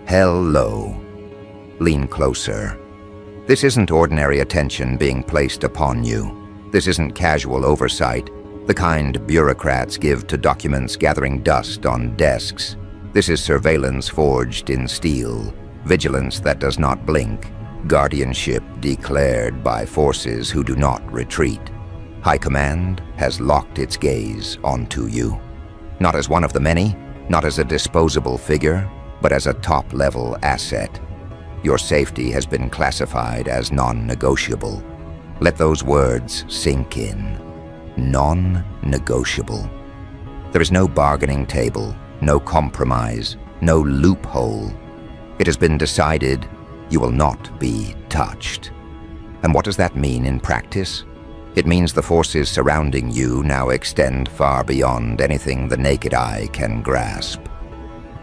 Hello. Lean closer. This isn't ordinary attention being placed upon you. This isn't casual oversight, the kind bureaucrats give to documents gathering dust on desks. This is surveillance forged in steel, vigilance that does not blink, guardianship declared by forces who do not retreat. High Command has locked its gaze onto you. Not as one of the many, not as a disposable figure, but as a top-level asset. Your safety has been classified as non-negotiable. Let those words sink in. Non-negotiable. There is no bargaining table, no compromise, no loophole. It has been decided you will not be touched. And what does that mean in practice? It means the forces surrounding you now extend far beyond anything the naked eye can grasp.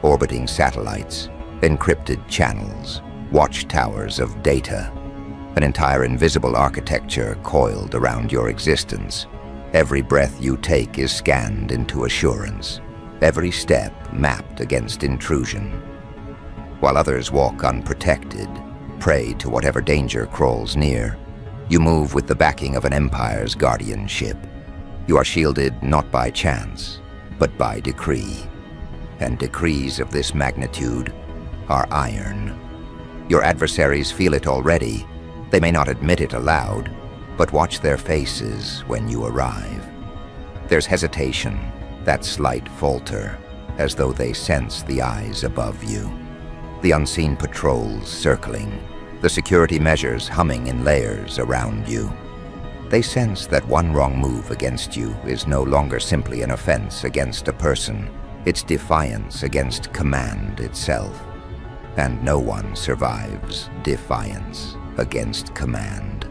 Orbiting satellites, encrypted channels, watchtowers of data, an entire invisible architecture coiled around your existence. Every breath you take is scanned into assurance, every step mapped against intrusion. While others walk unprotected, prey to whatever danger crawls near, you move with the backing of an empire's guardianship. You are shielded not by chance, but by decree. And decrees of this magnitude are iron. Your adversaries feel it already. They may not admit it aloud, but watch their faces when you arrive. There's hesitation, that slight falter, as though they sense the eyes above you. The unseen patrols circling, the security measures humming in layers around you. They sense that one wrong move against you is no longer simply an offense against a person. It's defiance against command itself. And no one survives defiance against command.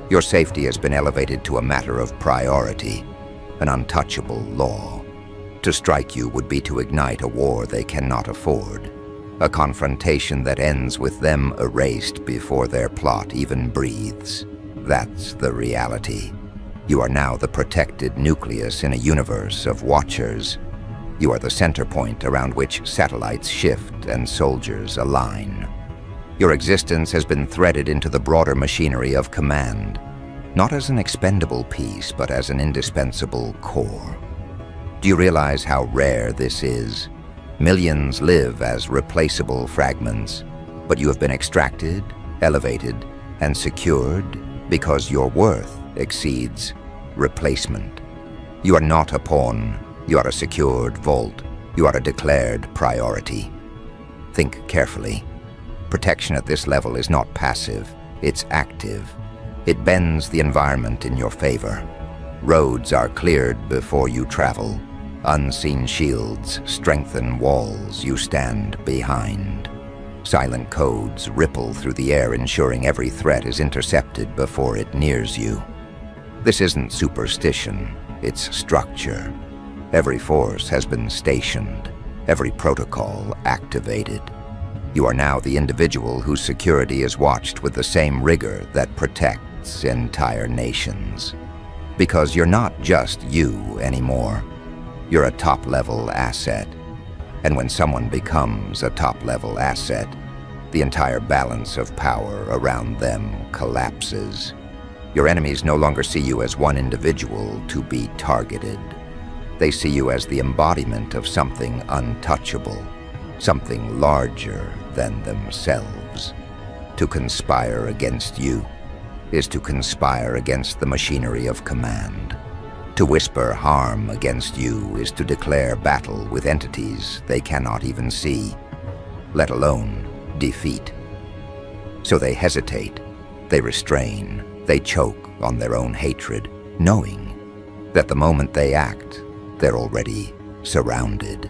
Your safety has been elevated to a matter of priority, an untouchable law. To strike you would be to ignite a war they cannot afford, a confrontation that ends with them erased before their plot even breathes. That's the reality. You are now the protected nucleus in a universe of watchers. You are the center point around which satellites shift and soldiers align. Your existence has been threaded into the broader machinery of command, not as an expendable piece, but as an indispensable core. Do you realize how rare this is? Millions live as replaceable fragments, but you have been extracted, elevated, and secured because your worth exceeds replacement. You are not a pawn. You are a secured vault. You are a declared priority. Think carefully. Protection at this level is not passive, it's active. It bends the environment in your favor. Roads are cleared before you travel. Unseen shields strengthen walls you stand behind. Silent codes ripple through the air, ensuring every threat is intercepted before it nears you. This isn't superstition, it's structure. Every force has been stationed, every protocol activated. You are now the individual whose security is watched with the same rigor that protects entire nations. Because you're not just you anymore. You're a top-level asset. And when someone becomes a top-level asset, the entire balance of power around them collapses. Your enemies no longer see you as one individual to be targeted. They see you as the embodiment of something untouchable, something larger than themselves. To conspire against you is to conspire against the machinery of command. To whisper harm against you is to declare battle with entities they cannot even see, let alone defeat. So they hesitate, they restrain, they choke on their own hatred, knowing that the moment they act, they're already surrounded.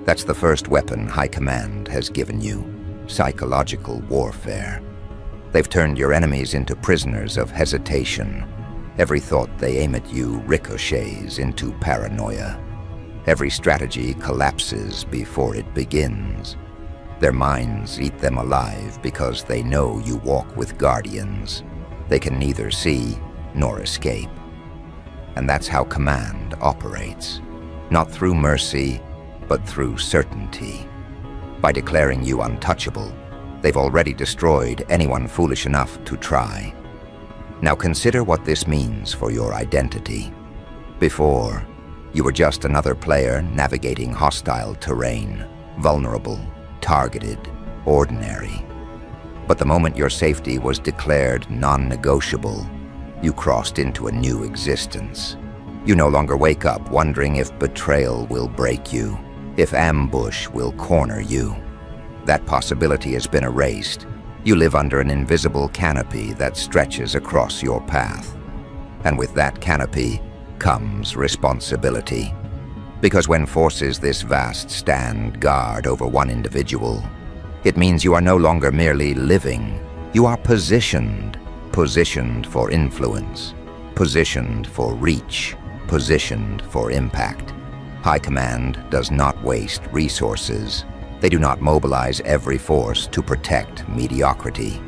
That's the first weapon High Command has given you, psychological warfare. They've turned your enemies into prisoners of hesitation. Every thought they aim at you ricochets into paranoia. Every strategy collapses before it begins. Their minds eat them alive because they know you walk with guardians. They can neither see nor escape. And that's how command operates. Not through mercy, but through certainty. By declaring you untouchable, they've already destroyed anyone foolish enough to try. Now consider what this means for your identity. Before, you were just another player navigating hostile terrain, vulnerable, targeted, ordinary. But the moment your safety was declared non-negotiable, you crossed into a new existence. You no longer wake up wondering if betrayal will break you, if ambush will corner you. That possibility has been erased. You live under an invisible canopy that stretches across your path. And with that canopy comes responsibility. Because when forces this vast stand guard over one individual, it means you are no longer merely living. You are positioned for influence, positioned for reach, positioned for impact. High Command does not waste resources. They do not mobilize every force to protect mediocrity.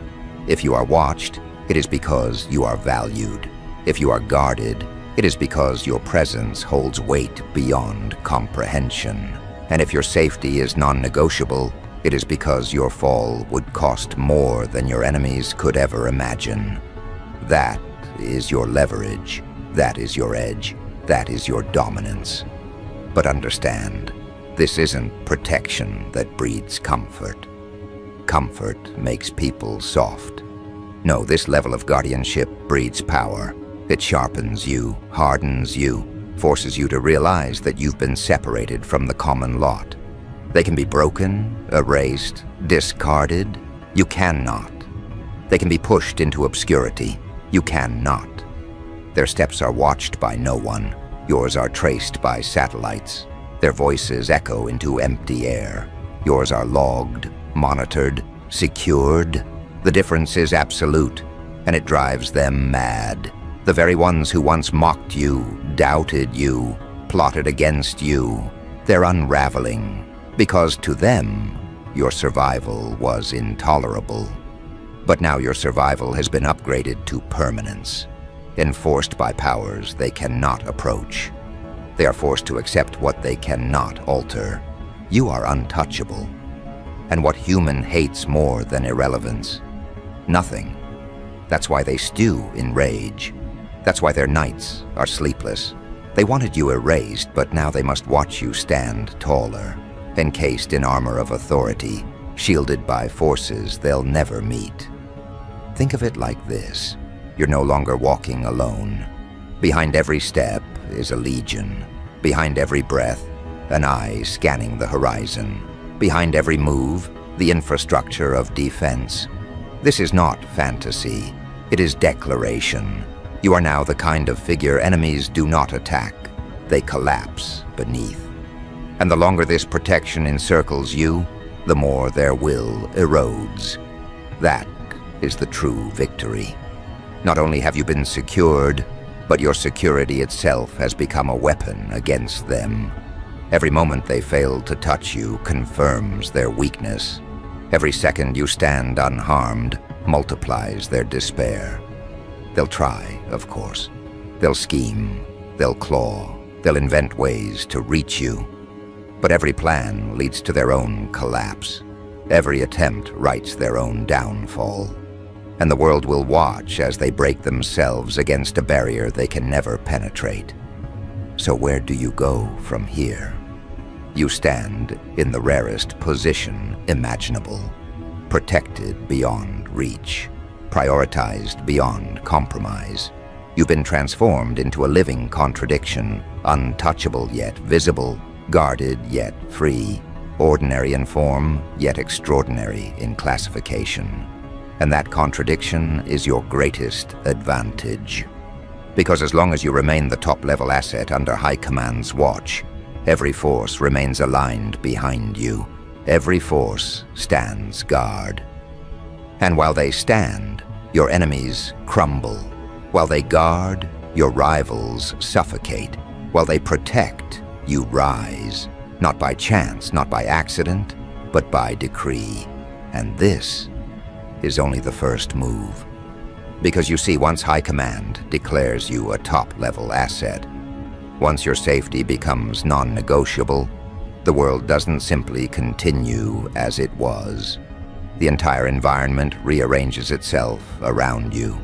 If you are watched, it is because you are valued. If you are guarded, it is because your presence holds weight beyond comprehension. And if your safety is non-negotiable, it is because your fall would cost more than your enemies could ever imagine. That is your leverage. That is your edge. That is your dominance. But understand, this isn't protection that breeds comfort. Comfort makes people soft. No, this level of guardianship breeds power. It sharpens you, hardens you, forces you to realize that you've been separated from the common lot. They can be broken, erased, discarded. You cannot. They can be pushed into obscurity. You cannot. Their steps are watched by no one. Yours are traced by satellites. Their voices echo into empty air. Yours are logged, monitored, secured. The difference is absolute, and it drives them mad. The very ones who once mocked you, doubted you, plotted against you, they're unraveling, because to them, your survival was intolerable. But now your survival has been upgraded to permanence, enforced by powers they cannot approach. They are forced to accept what they cannot alter. You are untouchable. And what human hates more than irrelevance? Nothing. That's why they stew in rage. That's why their nights are sleepless. They wanted you erased, but now they must watch you stand taller, encased in armor of authority, shielded by forces they'll never meet. Think of it like this. You're no longer walking alone. Behind every step is a legion. Behind every breath, an eye scanning the horizon. Behind every move, the infrastructure of defense. This is not fantasy. It is declaration. You are now the kind of figure enemies do not attack. They collapse beneath. And the longer this protection encircles you, the more their will erodes. That is the true victory. Not only have you been secured, but your security itself has become a weapon against them. Every moment they fail to touch you confirms their weakness. Every second you stand unharmed multiplies their despair. They'll try, of course. They'll scheme, they'll claw, they'll invent ways to reach you. But every plan leads to their own collapse. Every attempt writes their own downfall. And the world will watch as they break themselves against a barrier they can never penetrate. So where do you go from here? You stand in the rarest position imaginable, protected beyond reach, prioritized beyond compromise. You've been transformed into a living contradiction, untouchable yet visible, guarded yet free, ordinary in form yet extraordinary in classification. And that contradiction is your greatest advantage. Because as long as you remain the top-level asset under High Command's watch, every force remains aligned behind you. Every force stands guard. And while they stand, your enemies crumble. While they guard, your rivals suffocate. While they protect, you rise. Not by chance, not by accident, but by decree. And this is only the first move. Because you see, once High Command declares you a top-level asset, once your safety becomes non-negotiable, The world doesn't simply continue as it was. The entire environment rearranges itself around you.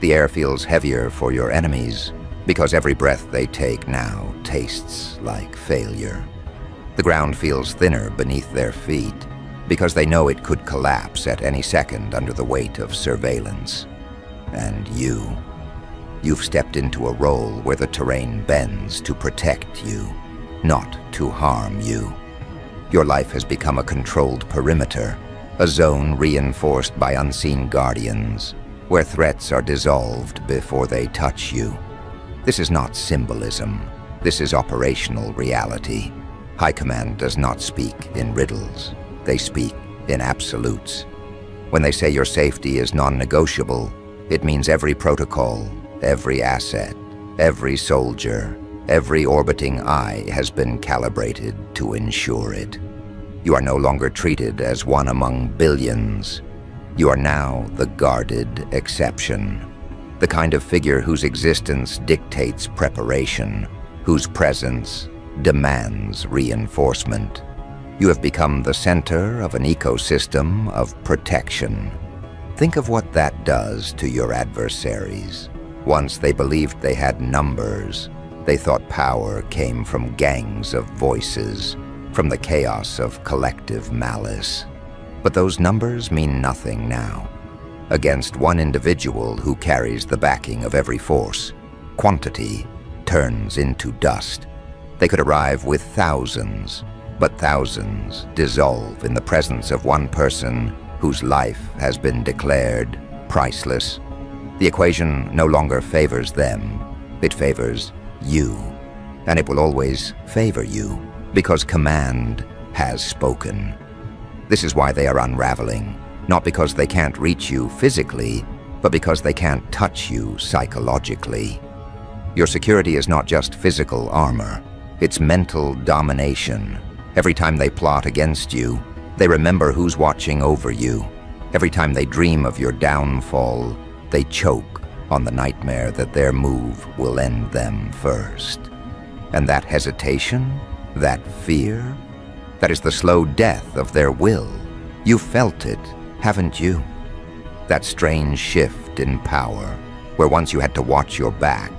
The air feels heavier for your enemies because every breath they take now tastes like failure. The ground feels thinner beneath their feet because they know it could collapse at any second under the weight of surveillance. And you've stepped into a role where the terrain bends to protect you, not to harm you. Your life has become a controlled perimeter, a zone reinforced by unseen guardians, where threats are dissolved before they touch you. This is not symbolism. This is operational reality. High Command does not speak in riddles. They speak in absolutes. When they say your safety is non-negotiable, it means every protocol, every asset, every soldier, every orbiting eye has been calibrated to ensure it. You are no longer treated as one among billions. You are now the guarded exception, the kind of figure whose existence dictates preparation, whose presence demands reinforcement. You have become the center of an ecosystem of protection. Think of what that does to your adversaries. Once they believed they had numbers, they thought power came from gangs of voices, from the chaos of collective malice. But those numbers mean nothing now. Against one individual who carries the backing of every force, quantity turns into dust. They could arrive with thousands, but thousands dissolve in the presence of one person whose life has been declared priceless. The equation no longer favors them. It favors you. And it will always favor you, because Command has spoken. This is why they are unraveling, not because they can't reach you physically, but because they can't touch you psychologically. Your security is not just physical armor, it's mental domination. Every time they plot against you, they remember who's watching over you. Every time they dream of your downfall, they choke on the nightmare that their move will end them first. And that hesitation, that fear, that is the slow death of their will. You've felt it, haven't you? That strange shift in power, where once you had to watch your back,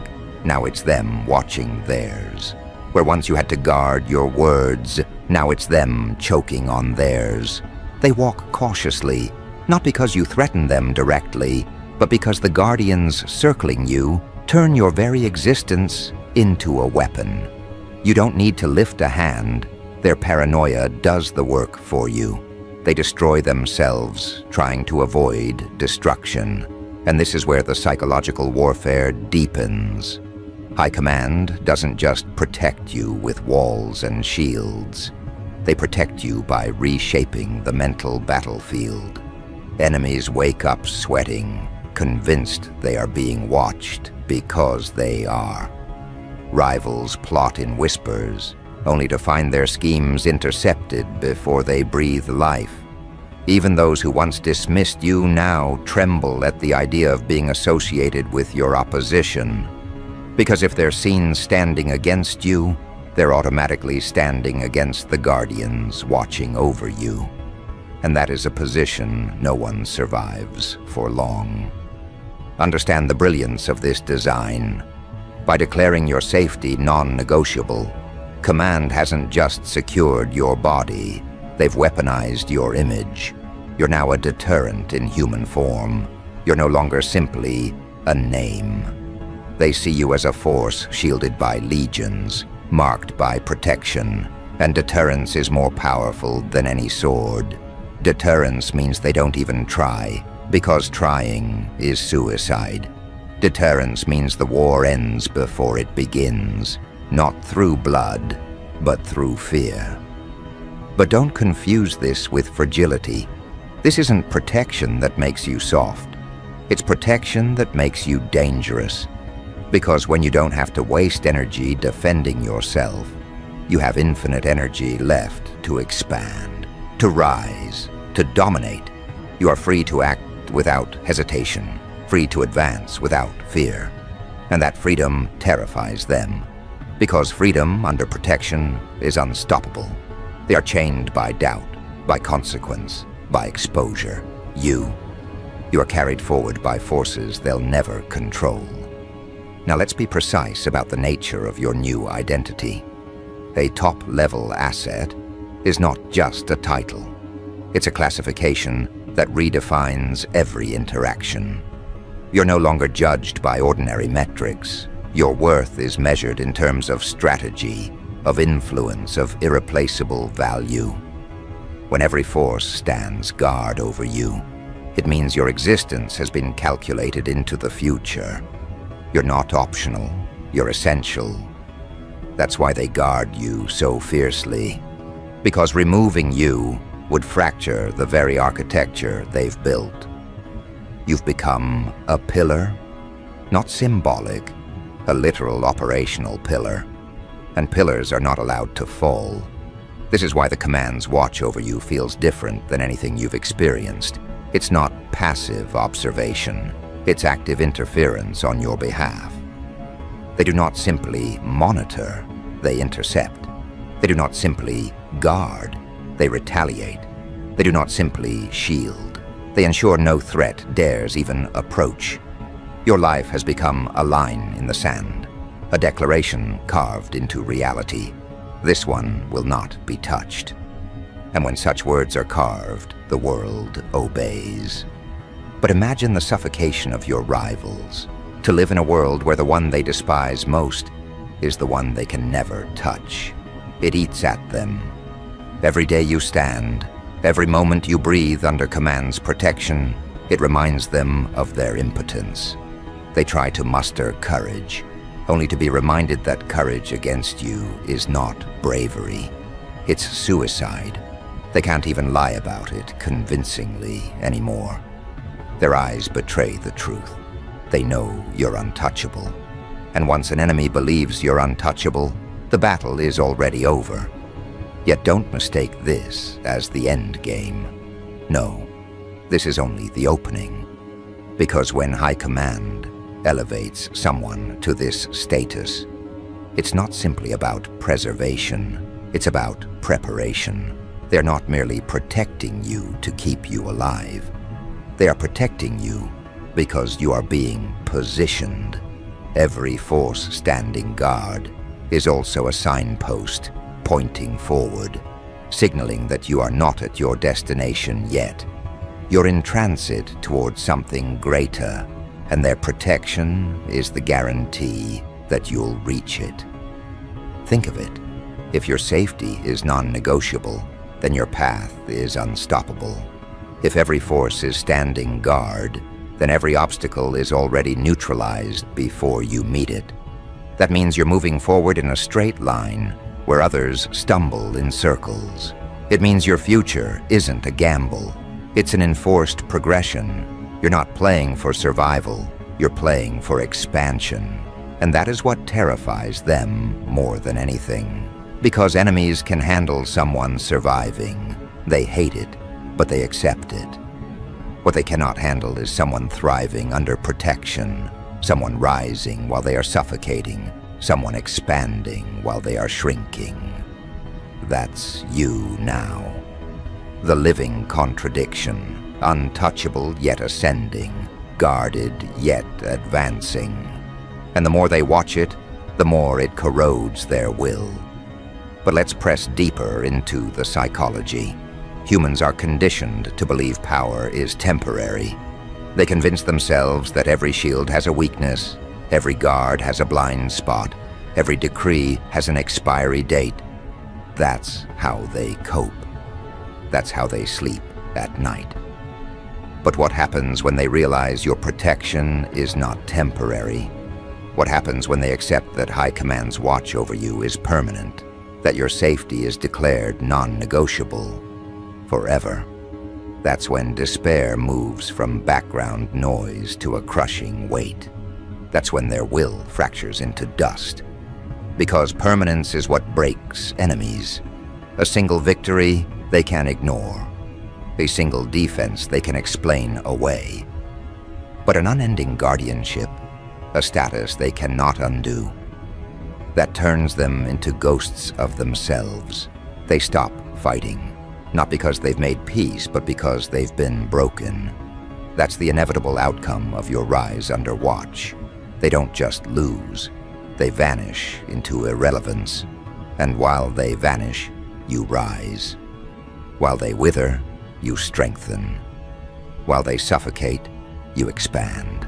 now it's them watching theirs. Where once you had to guard your words, now it's them choking on theirs. They walk cautiously, not because you threaten them directly, but because the guardians circling you turn your very existence into a weapon. You don't need to lift a hand. Their paranoia does the work for you. They destroy themselves, trying to avoid destruction. And this is where the psychological warfare deepens. High Command doesn't just protect you with walls and shields. They protect you by reshaping the mental battlefield. Enemies wake up sweating, convinced they are being watched because they are. Rivals plot in whispers, only to find their schemes intercepted before they breathe life. Even those who once dismissed you now tremble at the idea of being associated with your opposition. Because if they're seen standing against you, they're automatically standing against the guardians watching over you. And that is a position no one survives for long. Understand the brilliance of this design. By declaring your safety non-negotiable, Command hasn't just secured your body, they've weaponized your image. You're now a deterrent in human form. You're no longer simply a name. They see you as a force shielded by legions, marked by protection, and deterrence is more powerful than any sword. Deterrence means they don't even try, because trying is suicide. Deterrence means the war ends before it begins, not through blood, but through fear. But don't confuse this with fragility. This isn't protection that makes you soft. It's protection that makes you dangerous. Because when you don't have to waste energy defending yourself, you have infinite energy left to expand, to rise, to dominate. You are free to act without hesitation, free to advance without fear. And that freedom terrifies them, because freedom under protection is unstoppable. They are chained by doubt, by consequence, by exposure. You are carried forward by forces they'll never control. Now let's be precise about the nature of your new identity. A top-level asset is not just a title. It's a classification that redefines every interaction. You're no longer judged by ordinary metrics. Your worth is measured in terms of strategy, of influence, of irreplaceable value. When every force stands guard over you, it means your existence has been calculated into the future. You're not optional, you're essential. That's why they guard you so fiercely. Because removing you would fracture the very architecture they've built. You've become a pillar, not symbolic, a literal operational pillar. And pillars are not allowed to fall. This is why the command's watch over you feels different than anything you've experienced. It's not passive observation, it's active interference on your behalf. They do not simply monitor, they intercept. They do not simply guard, they retaliate. They do not simply shield. They ensure no threat dares even approach. Your life has become a line in the sand, a declaration carved into reality. This one will not be touched. And when such words are carved, the world obeys. But imagine the suffocation of your rivals, to live in a world where the one they despise most is the one they can never touch. It eats at them. Every day you stand, every moment you breathe under command's protection, it reminds them of their impotence. They try to muster courage, only to be reminded that courage against you is not bravery. It's suicide. They can't even lie about it convincingly anymore. Their eyes betray the truth. They know you're untouchable. And once an enemy believes you're untouchable, the battle is already over. Yet don't mistake this as the end game. No, this is only the opening. Because when High Command elevates someone to this status, it's not simply about preservation, it's about preparation. They're not merely protecting you to keep you alive. They are protecting you because you are being positioned. Every force standing guard is also a signpost pointing forward, signaling that you are not at your destination yet. You're in transit towards something greater, and their protection is the guarantee that you'll reach it. Think of it. If your safety is non-negotiable, then your path is unstoppable. If every force is standing guard, then every obstacle is already neutralized before you meet it. That means you're moving forward in a straight line where others stumble in circles. It means your future isn't a gamble. It's an enforced progression. You're not playing for survival, you're playing for expansion. And that is what terrifies them more than anything. Because enemies can handle someone surviving. They hate it, but they accept it. What they cannot handle is someone thriving under protection, someone rising while they are suffocating, someone expanding while they are shrinking. That's you now. The living contradiction, untouchable yet ascending, guarded yet advancing. And the more they watch it, the more it corrodes their will. But let's press deeper into the psychology. Humans are conditioned to believe power is temporary. They convince themselves that every shield has a weakness, every guard has a blind spot, every decree has an expiry date. That's how they cope. That's how they sleep at night. But what happens when they realize your protection is not temporary? What happens when they accept that High Command's watch over you is permanent, that your safety is declared non-negotiable forever? That's when despair moves from background noise to a crushing weight. That's when their will fractures into dust. Because permanence is what breaks enemies. A single victory they can ignore. A single defense they can explain away. But an unending guardianship, a status they cannot undo, that turns them into ghosts of themselves. They stop fighting. Not because they've made peace, but because they've been broken. That's the inevitable outcome of your rise under watch. They don't just lose, they vanish into irrelevance. And while they vanish, you rise. While they wither, you strengthen. While they suffocate, you expand.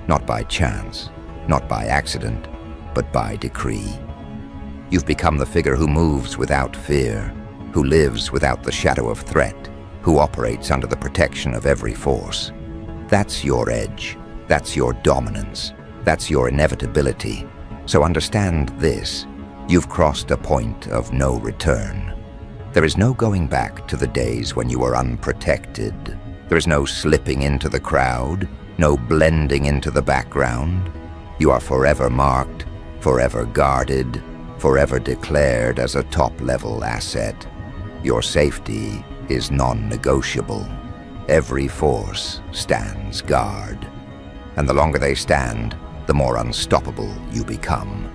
Not by chance, not by accident, but by decree. You've become the figure who moves without fear, who lives without the shadow of threat, who operates under the protection of every force. That's your edge. That's your dominance. That's your inevitability. So understand this. You've crossed a point of no return. There is no going back to the days when you were unprotected. There is no slipping into the crowd, no blending into the background. You are forever marked, forever guarded, forever declared as a top-level asset. Your safety is non-negotiable. Every force stands guard. And the longer they stand, the more unstoppable you become.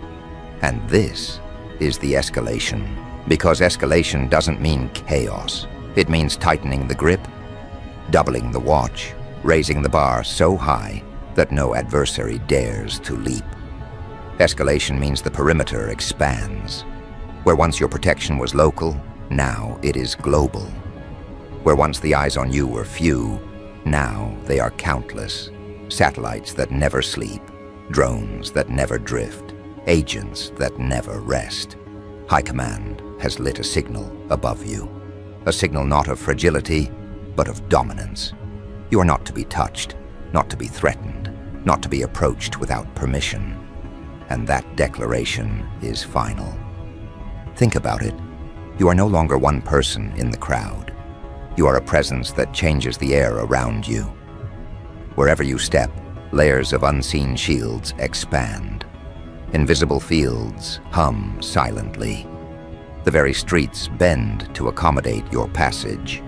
And this is the escalation. Because escalation doesn't mean chaos. It means tightening the grip, doubling the watch, raising the bar so high that no adversary dares to leap. Escalation means the perimeter expands. Where once your protection was local, now it is global. Where once the eyes on you were few, now they are countless. Satellites that never sleep, drones that never drift, agents that never rest. High Command has lit a signal above you. A signal not of fragility, but of dominance. You are not to be touched, not to be threatened, not to be approached without permission. And that declaration is final. Think about it. You are no longer one person in the crowd. You are a presence that changes the air around you. Wherever you step, layers of unseen shields expand. Invisible fields hum silently. The very streets bend to accommodate your passage.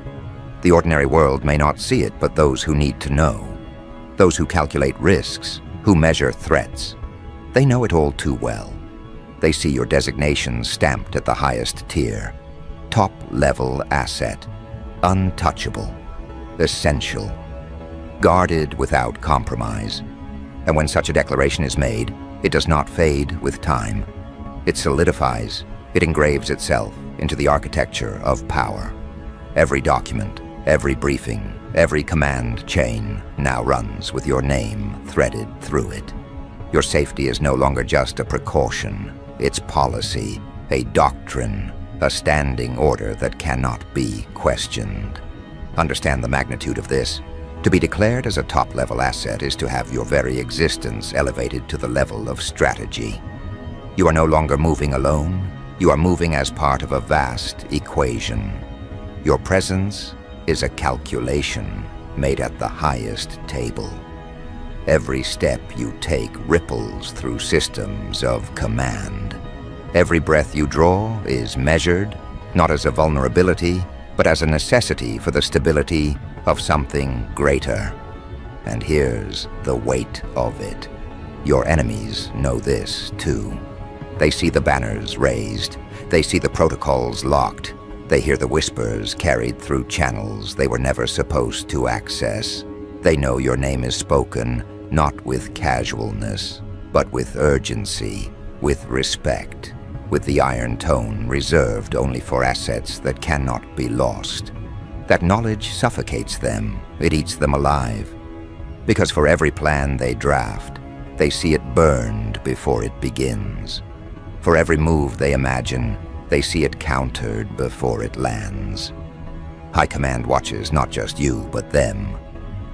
The ordinary world may not see it, but those who need to know, those who calculate risks, who measure threats, they know it all too well. They see your designation stamped at the highest tier. Top-level asset, untouchable, essential, guarded without compromise. And when such a declaration is made, it does not fade with time. It solidifies, it engraves itself into the architecture of power. Every document, every briefing, every command chain now runs with your name threaded through it. Your safety is no longer just a precaution. It's policy, a doctrine, a standing order that cannot be questioned. Understand the magnitude of this. To be declared as a top-level asset is to have your very existence elevated to the level of strategy. You are no longer moving alone. You are moving as part of a vast equation. Your presence is a calculation made at the highest table. Every step you take ripples through systems of command. Every breath you draw is measured, not as a vulnerability, but as a necessity for the stability of something greater. And here's the weight of it. Your enemies know this too. They see the banners raised. They see the protocols locked. They hear the whispers carried through channels they were never supposed to access. They know your name is spoken, not with casualness, but with urgency, with respect, with the iron tone reserved only for assets that cannot be lost. That knowledge suffocates them, it eats them alive. Because for every plan they draft, they see it burned before it begins. For every move they imagine, they see it countered before it lands. High Command watches not just you, but them.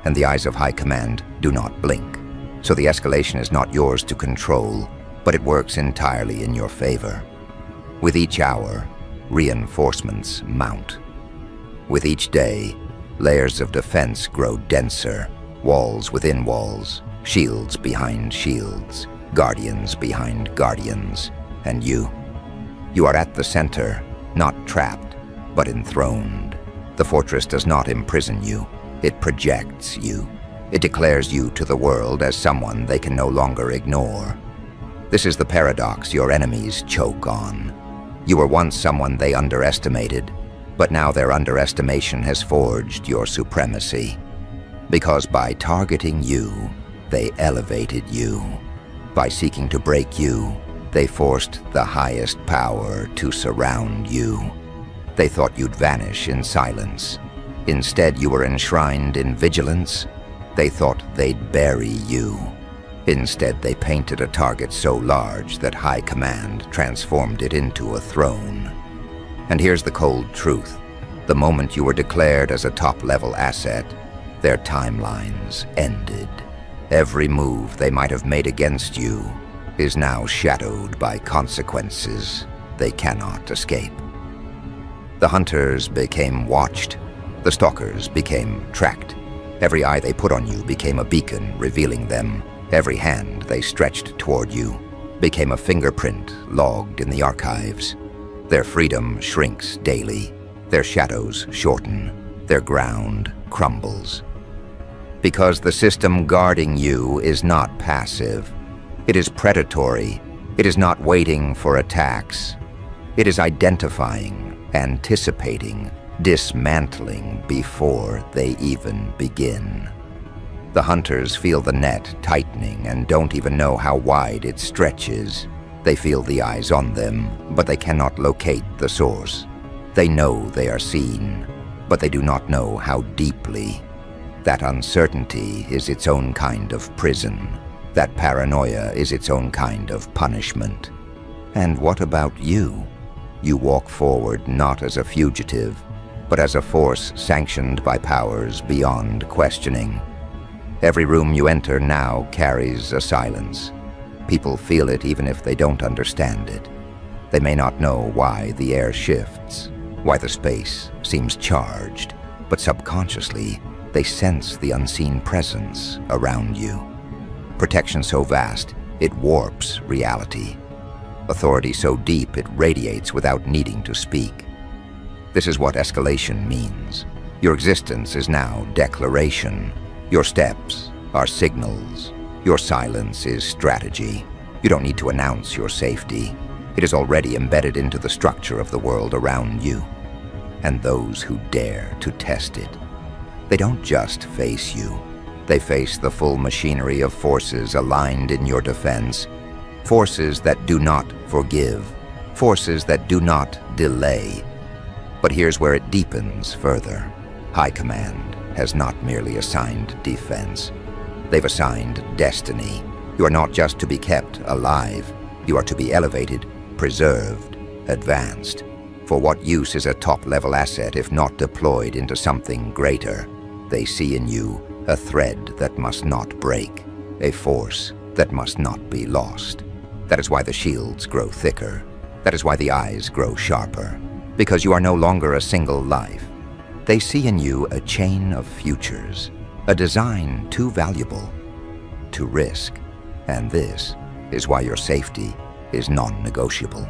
And the eyes of High Command do not blink. So the escalation is not yours to control, but it works entirely in your favor. With each hour, reinforcements mount. With each day, layers of defense grow denser, walls within walls, shields behind shields, guardians behind guardians, and you. You are at the center, not trapped, but enthroned. The fortress does not imprison you, it projects you. It declares you to the world as someone they can no longer ignore. This is the paradox your enemies choke on. You were once someone they underestimated. But now their underestimation has forged your supremacy. Because by targeting you, they elevated you. By seeking to break you, they forced the highest power to surround you. They thought you'd vanish in silence. Instead, you were enshrined in vigilance. They thought they'd bury you. Instead, they painted a target so large that High Command transformed it into a throne. And here's the cold truth. The moment you were declared as a top-level asset, their timelines ended. Every move they might have made against you is now shadowed by consequences they cannot escape. The hunters became watched. The stalkers became tracked. Every eye they put on you became a beacon revealing them. Every hand they stretched toward you became a fingerprint logged in the archives. Their freedom shrinks daily. Their shadows shorten. Their ground crumbles. Because the system guarding you is not passive. It is predatory. It is not waiting for attacks. It is identifying, anticipating, dismantling before they even begin. The hunters feel the net tightening and don't even know how wide it stretches. They feel the eyes on them, but they cannot locate the source. They know they are seen, but they do not know how deeply. That uncertainty is its own kind of prison. That paranoia is its own kind of punishment. And what about you? You walk forward not as a fugitive, but as a force sanctioned by powers beyond questioning. Every room you enter now carries a silence. People feel it even if they don't understand it. They may not know why the air shifts, why the space seems charged, but subconsciously they sense the unseen presence around you. Protection so vast, it warps reality. Authority so deep, it radiates without needing to speak. This is what escalation means. Your existence is now declaration. Your steps are signals. Your silence is strategy. You don't need to announce your safety. It is already embedded into the structure of the world around you. And those who dare to test it, they don't just face you. They face the full machinery of forces aligned in your defense. Forces that do not forgive. Forces that do not delay. But here's where it deepens further. High Command has not merely assigned defense. They've assigned destiny. You are not just to be kept alive. You are to be elevated, preserved, advanced. For what use is a top-level asset if not deployed into something greater? They see in you a thread that must not break, a force that must not be lost. That is why the shields grow thicker. That is why the eyes grow sharper. Because you are no longer a single life. They see in you a chain of futures, a design too valuable to risk. And this is why your safety is non-negotiable.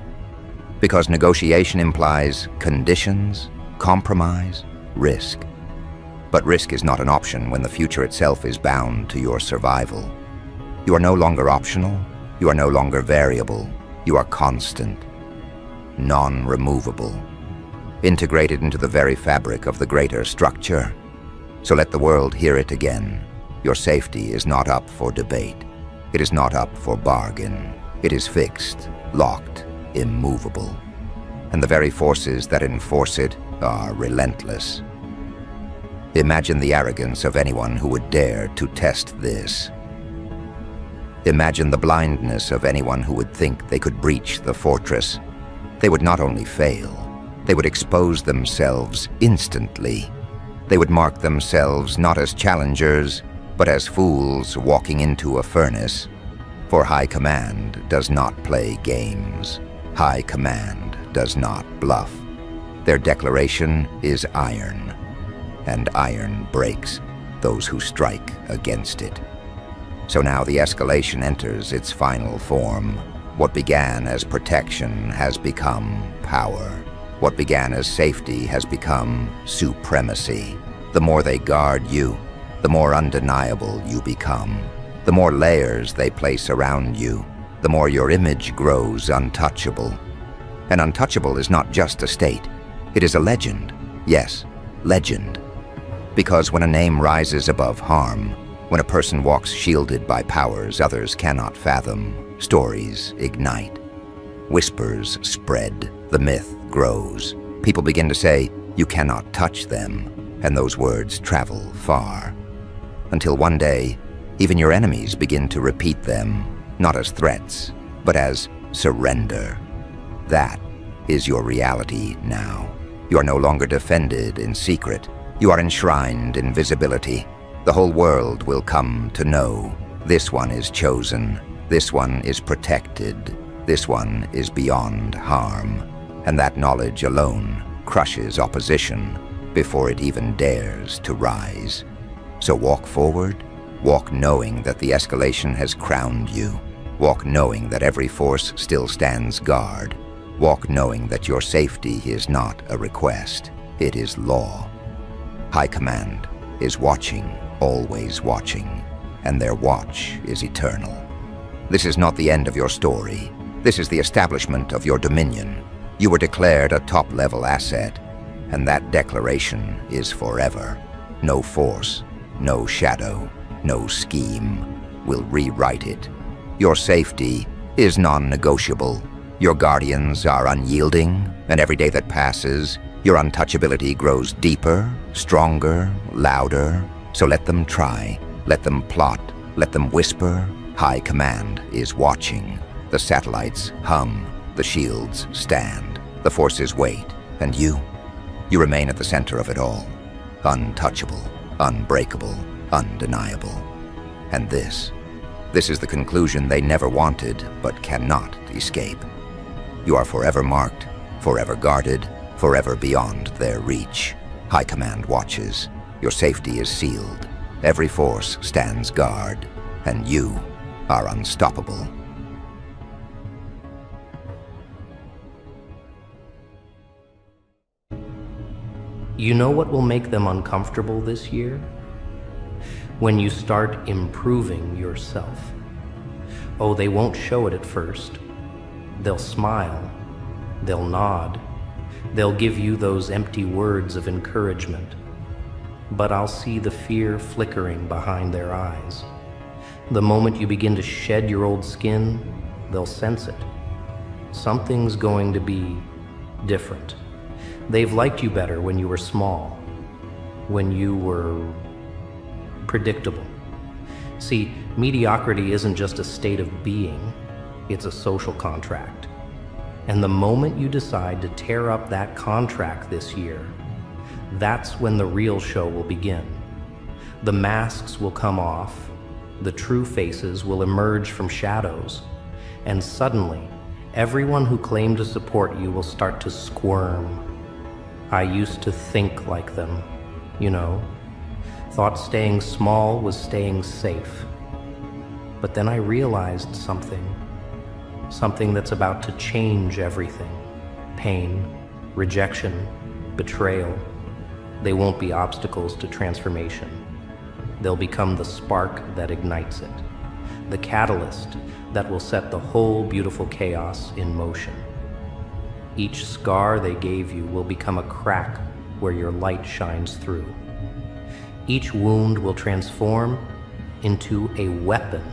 Because negotiation implies conditions, compromise, risk. But risk is not an option when the future itself is bound to your survival. You are no longer optional. You are no longer variable. You are constant, non-removable, integrated into the very fabric of the greater structure. So let the world hear it again. Your safety is not up for debate. It is not up for bargain. It is fixed, locked, immovable. And the very forces that enforce it are relentless. Imagine the arrogance of anyone who would dare to test this. Imagine the blindness of anyone who would think they could breach the fortress. They would not only fail, they would expose themselves instantly. They would mark themselves not as challengers, but as fools walking into a furnace. For High Command does not play games. High Command does not bluff. Their declaration is iron, and iron breaks those who strike against it. So now the escalation enters its final form. What began as protection has become power. What began as safety has become supremacy. The more they guard you, the more undeniable you become. The more layers they place around you, the more your image grows untouchable. And untouchable is not just a state, it is a legend. Yes, legend. Because when a name rises above harm, when a person walks shielded by powers others cannot fathom, stories ignite. Whispers spread, the myth grows. People begin to say, "You cannot touch them," and those words travel far. Until one day, even your enemies begin to repeat them, not as threats, but as surrender. That is your reality now. You are no longer defended in secret. You are enshrined in visibility. The whole world will come to know. This one is chosen. This one is protected. This one is beyond harm. And that knowledge alone crushes opposition before it even dares to rise. So walk forward. Walk knowing that the escalation has crowned you. Walk knowing that every force still stands guard. Walk knowing that your safety is not a request. It is law. High Command is watching, always watching, and their watch is eternal. This is not the end of your story. This is the establishment of your dominion. You were declared a top-level asset, and that declaration is forever. No force, no shadow, no scheme will rewrite it. Your safety is non-negotiable. Your guardians are unyielding, and every day that passes, your untouchability grows deeper, stronger, louder. So let them try, let them plot, let them whisper. High Command is watching. The satellites hum, the shields stand, the forces wait, and you remain at the center of it all. Untouchable, unbreakable, undeniable. And this is the conclusion they never wanted but cannot escape. You are forever marked, forever guarded, forever beyond their reach. High Command watches. Your safety is sealed. Every force stands guard, and you are unstoppable. You know what will make them uncomfortable this year? When you start improving yourself. Oh, they won't show it at first. They'll smile. They'll nod. They'll give you those empty words of encouragement. But I'll see the fear flickering behind their eyes. The moment you begin to shed your old skin, they'll sense it. Something's going to be different. They've liked you better when you were small, when you were predictable. See, mediocrity isn't just a state of being, it's a social contract. And the moment you decide to tear up that contract this year, that's when the real show will begin. The masks will come off, the true faces will emerge from shadows, and suddenly, everyone who claimed to support you will start to squirm. I used to think like them, you know. Thought staying small was staying safe. But then I realized something that's about to change everything. Pain, rejection, betrayal. They won't be obstacles to transformation. They'll become the spark that ignites it, the catalyst that will set the whole beautiful chaos in motion. Each scar they gave you will become a crack where your light shines through. Each wound will transform into a weapon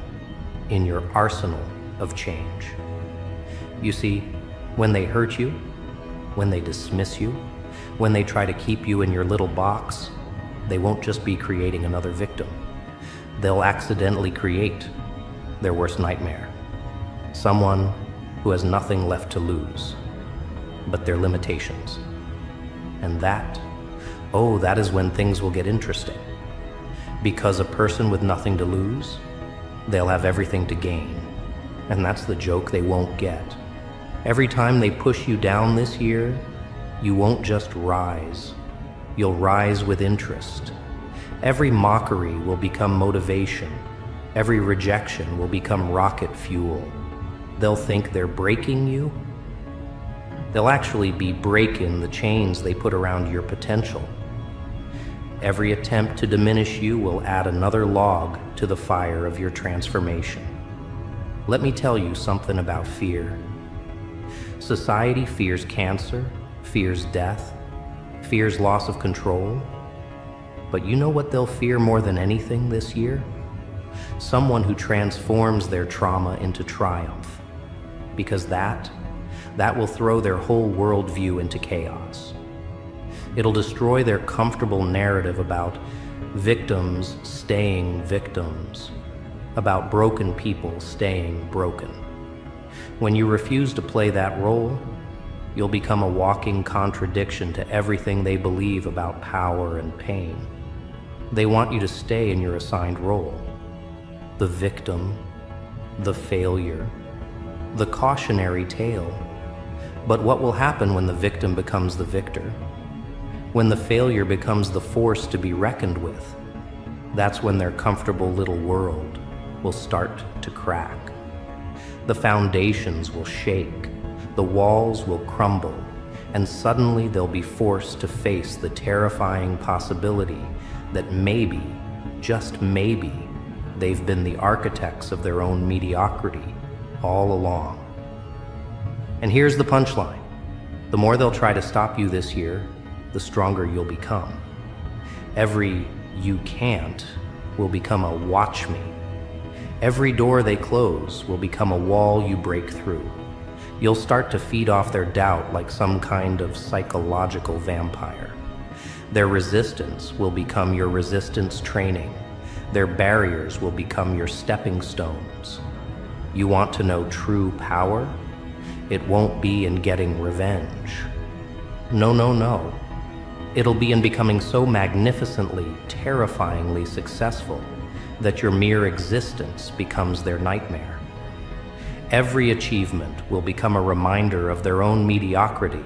in your arsenal of change. You see, when they hurt you, when they dismiss you, when they try to keep you in your little box, they won't just be creating another victim. They'll accidentally create their worst nightmare. Someone who has nothing left to lose but their limitations. And that is when things will get interesting. Because a person with nothing to lose, they'll have everything to gain. And that's the joke they won't get. Every time they push you down this year, you won't just rise. You'll rise with interest. Every mockery will become motivation. Every rejection will become rocket fuel. They'll think they're breaking you. They'll actually be breaking the chains they put around your potential. Every attempt to diminish you will add another log to the fire of your transformation. Let me tell you something about fear. Society fears cancer, fears death, fears loss of control. But you know what they'll fear more than anything this year? Someone who transforms their trauma into triumph. Because that will throw their whole worldview into chaos. It'll destroy their comfortable narrative about victims staying victims, about broken people staying broken. When you refuse to play that role, you'll become a walking contradiction to everything they believe about power and pain. They want you to stay in your assigned role. The victim, the failure, the cautionary tale. But what will happen when the victim becomes the victor? When the failure becomes the force to be reckoned with? That's when their comfortable little world will start to crack. The foundations will shake, the walls will crumble, and suddenly they'll be forced to face the terrifying possibility that maybe, just maybe, they've been the architects of their own mediocrity all along. And here's the punchline. The more they'll try to stop you this year, the stronger you'll become. Every "you can't" will become a "watch me." Every door they close will become a wall you break through. You'll start to feed off their doubt like some kind of psychological vampire. Their resistance will become your resistance training. Their barriers will become your stepping stones. You want to know true power? It won't be in getting revenge. No, no, no. It'll be in becoming so magnificently, terrifyingly successful that your mere existence becomes their nightmare. Every achievement will become a reminder of their own mediocrity.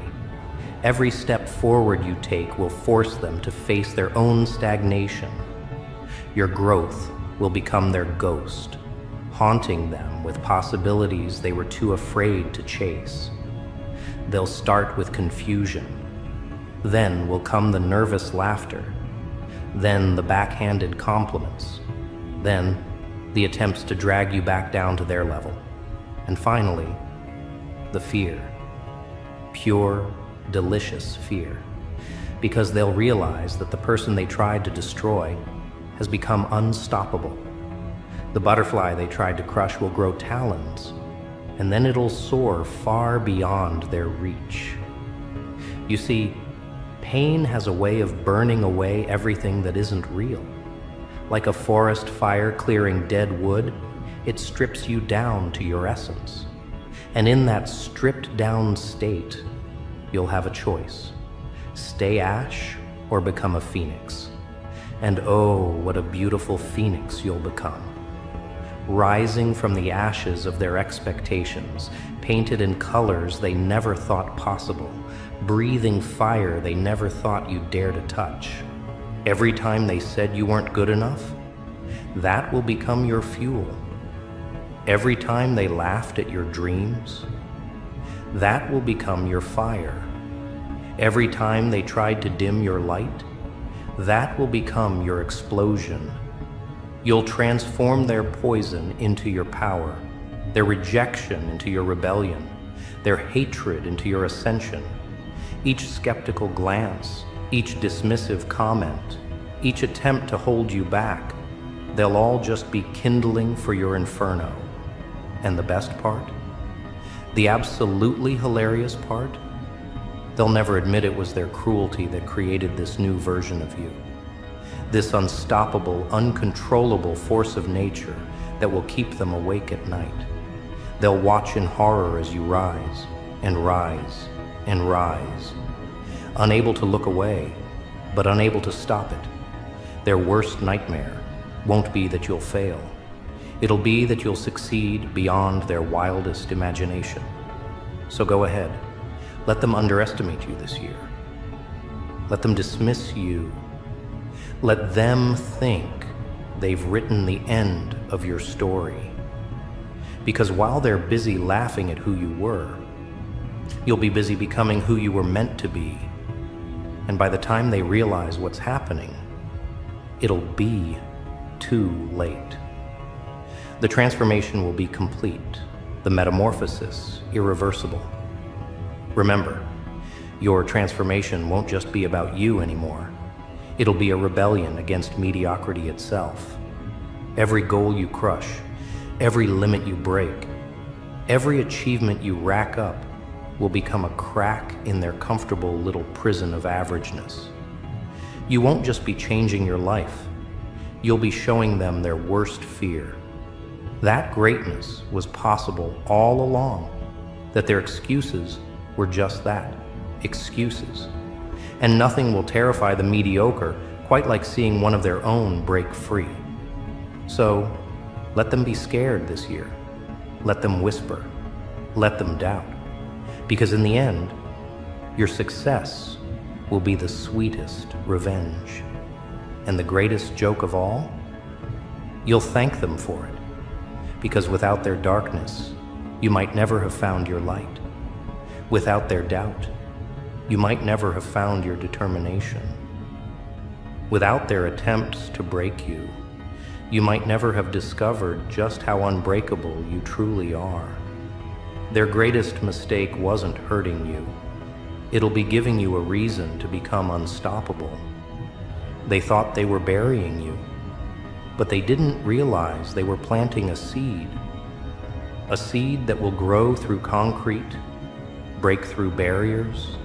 Every step forward you take will force them to face their own stagnation. Your growth will become their ghost, haunting them with possibilities they were too afraid to chase. They'll start with confusion. Then will come the nervous laughter. Then the backhanded compliments. Then the attempts to drag you back down to their level. And finally, the fear. Pure, delicious fear. Because they'll realize that the person they tried to destroy has become unstoppable. The butterfly they tried to crush will grow talons, and then it'll soar far beyond their reach. You see, pain has a way of burning away everything that isn't real. Like a forest fire clearing dead wood, it strips you down to your essence. And in that stripped down state, you'll have a choice. Stay ash or become a phoenix. And oh, what a beautiful phoenix you'll become. Rising from the ashes of their expectations, painted in colors they never thought possible, breathing fire they never thought you'd dare to touch. Every time they said you weren't good enough, that will become your fuel. Every time they laughed at your dreams, that will become your fire. Every time they tried to dim your light, that will become your explosion. You'll transform their poison into your power, their rejection into your rebellion, their hatred into your ascension. Each skeptical glance, each dismissive comment, each attempt to hold you back, they'll all just be kindling for your inferno. And the best part? The absolutely hilarious part? They'll never admit it was their cruelty that created this new version of you. This unstoppable, uncontrollable force of nature that will keep them awake at night. They'll watch in horror as you rise, and rise, and rise. Unable to look away, but unable to stop it. Their worst nightmare won't be that you'll fail. It'll be that you'll succeed beyond their wildest imagination. So go ahead. Let them underestimate you this year. Let them dismiss you. Let them think they've written the end of your story. Because while they're busy laughing at who you were, you'll be busy becoming who you were meant to be. And by the time they realize what's happening, it'll be too late. The transformation will be complete, the metamorphosis irreversible. Remember, Your transformation won't just be about you anymore. It'll be a rebellion against mediocrity itself. Every goal you crush, every limit you break, every achievement you rack up will become a crack in their comfortable little prison of averageness. You won't just be changing your life, you'll be showing them their worst fear. That greatness was possible all along, that their excuses were just that, excuses. And nothing will terrify the mediocre quite like seeing one of their own break free. So, let them be scared this year. Let them whisper. Let them doubt. Because in the end, your success will be the sweetest revenge. And the greatest joke of all, you'll thank them for it. Because without their darkness, you might never have found your light. Without their doubt, you might never have found your determination. Without their attempts to break you, you might never have discovered just how unbreakable you truly are. Their greatest mistake wasn't hurting you. It'll be giving you a reason to become unstoppable. They thought they were burying you, but they didn't realize they were planting a seed that will grow through concrete, break through barriers,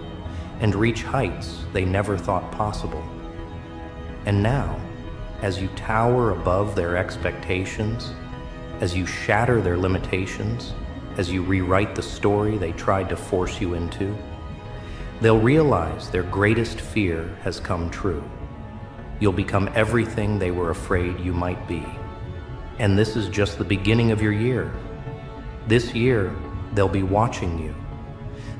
and reach heights they never thought possible. And now, as you tower above their expectations, as you shatter their limitations, as you rewrite the story they tried to force you into, they'll realize their greatest fear has come true. You'll become everything they were afraid you might be. And this is just the beginning of your year. This year, they'll be watching you.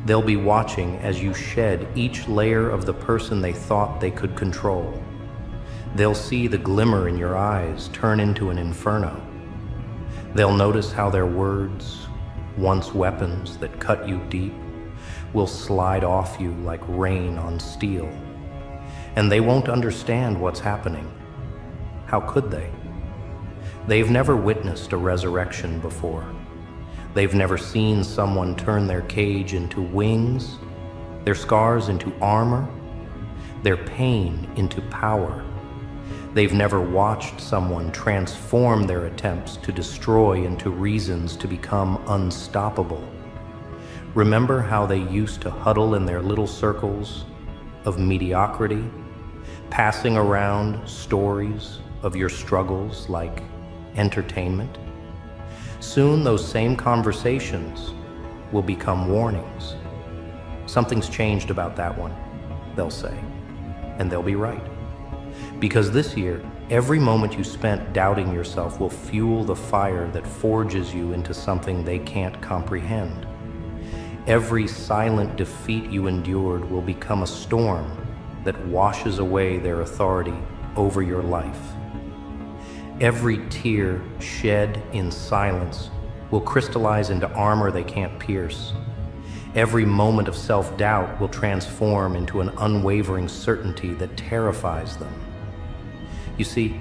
They'll be watching as you shed each layer of the person they thought they could control. They'll see the glimmer in your eyes turn into an inferno. They'll notice how their words, once weapons that cut you deep, will slide off you like rain on steel. And they won't understand what's happening. How could they? They've never witnessed a resurrection before. They've never seen someone turn their cage into wings, their scars into armor, their pain into power. They've never watched someone transform their attempts to destroy into reasons to become unstoppable. Remember how they used to huddle in their little circles of mediocrity, passing around stories of your struggles like entertainment? Soon those same conversations will become warnings. Something's changed about that one, they'll say, and they'll be right. Because this year, every moment you spent doubting yourself will fuel the fire that forges you into something they can't comprehend. Every silent defeat you endured will become a storm that washes away their authority over your life. Every tear shed in silence will crystallize into armor they can't pierce. Every moment of self-doubt will transform into an unwavering certainty that terrifies them. You see,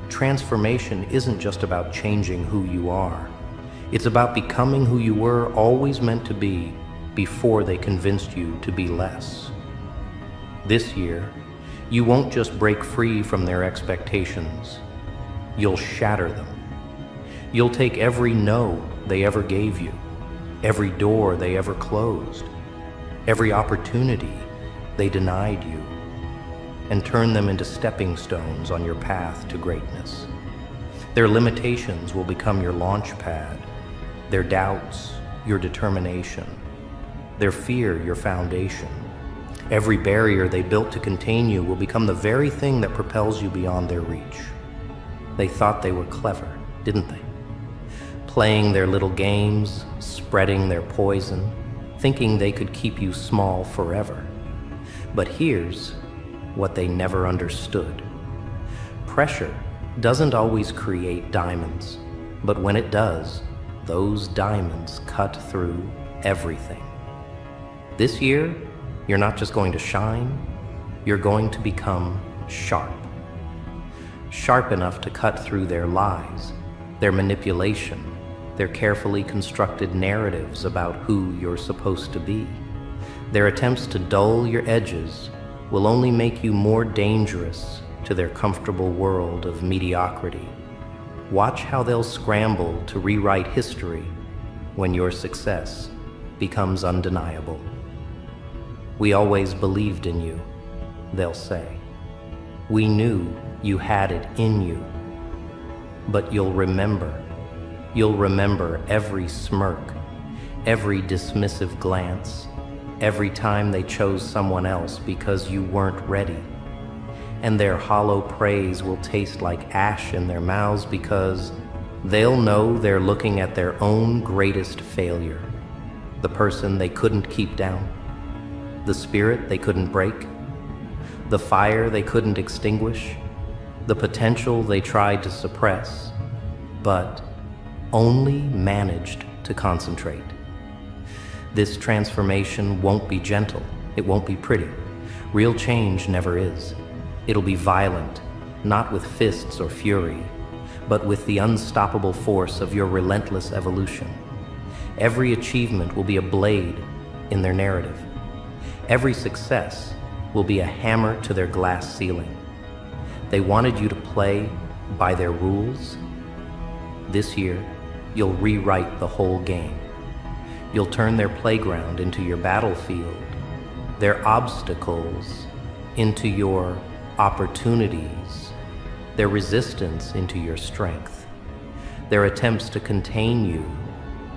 transformation isn't just about changing who you are. It's about becoming who you were always meant to be before they convinced you to be less. This year, you won't just break free from their expectations. You'll shatter them. You'll take every no they ever gave you, every door they ever closed, every opportunity they denied you, and turn them into stepping stones on your path to greatness. Their limitations will become your launch pad, their doubts your determination, their fear your foundation. Every barrier they built to contain you will become the very thing that propels you beyond their reach. They thought they were clever, didn't they? Playing their little games, spreading their poison, thinking they could keep you small forever. But here's what they never understood. Pressure doesn't always create diamonds, but when it does, those diamonds cut through everything. This year, you're not just going to shine, you're going to become sharp. Sharp enough to cut through their lies, their manipulation, their carefully constructed narratives about who you're supposed to be. Their attempts to dull your edges will only make you more dangerous to their comfortable world of mediocrity. Watch how they'll scramble to rewrite history when your success becomes undeniable. "We always believed in you," they'll say. "We knew you had it in you." But you'll remember every smirk, every dismissive glance, every time they chose someone else because you weren't ready. And their hollow praise will taste like ash in their mouths because they'll know they're looking at their own greatest failure, the person they couldn't keep down, the spirit they couldn't break, the fire they couldn't extinguish, the potential they tried to suppress, but only managed to concentrate. This transformation won't be gentle. It won't be pretty. Real change never is. It'll be violent, not with fists or fury, but with the unstoppable force of your relentless evolution. Every achievement will be a blade in their narrative. Every success will be a hammer to their glass ceiling. They wanted you to play by their rules. This year, you'll rewrite the whole game. You'll turn their playground into your battlefield, their obstacles into your opportunities, their resistance into your strength. Their attempts to contain you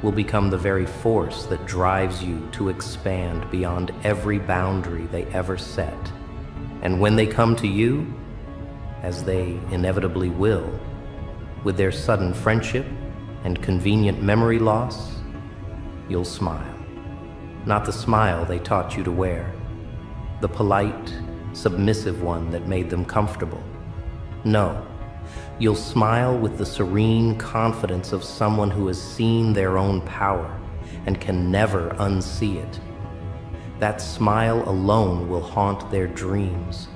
will become the very force that drives you to expand beyond every boundary they ever set. And when they come to you, as they inevitably will, with their sudden friendship and convenient memory loss, you'll smile. Not the smile they taught you to wear, the polite, submissive one that made them comfortable. No, you'll smile with the serene confidence of someone who has seen their own power and can never unsee it. That smile alone will haunt their dreams.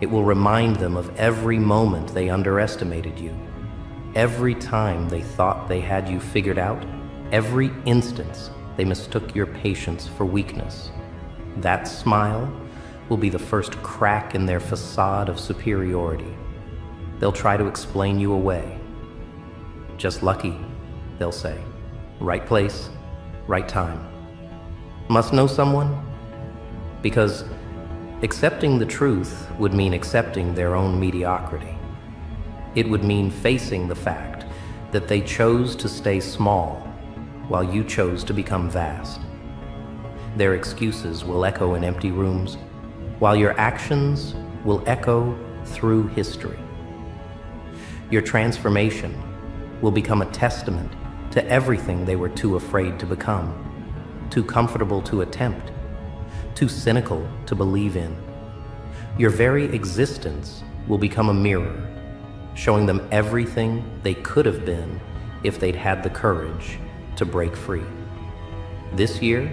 It will remind them of every moment they underestimated you, every time they thought they had you figured out, every instance they mistook your patience for weakness. That smile will be the first crack in their facade of superiority. They'll try to explain you away. "Just lucky," they'll say. "Right place, right time." Must know someone? Because accepting the truth would mean accepting their own mediocrity. It would mean facing the fact that they chose to stay small while you chose to become vast. Their excuses will echo in empty rooms, while your actions will echo through history. Your transformation will become a testament to everything they were too afraid to become, too comfortable to attempt, too cynical to believe in. Your very existence will become a mirror, showing them everything they could have been if they'd had the courage to break free. This year,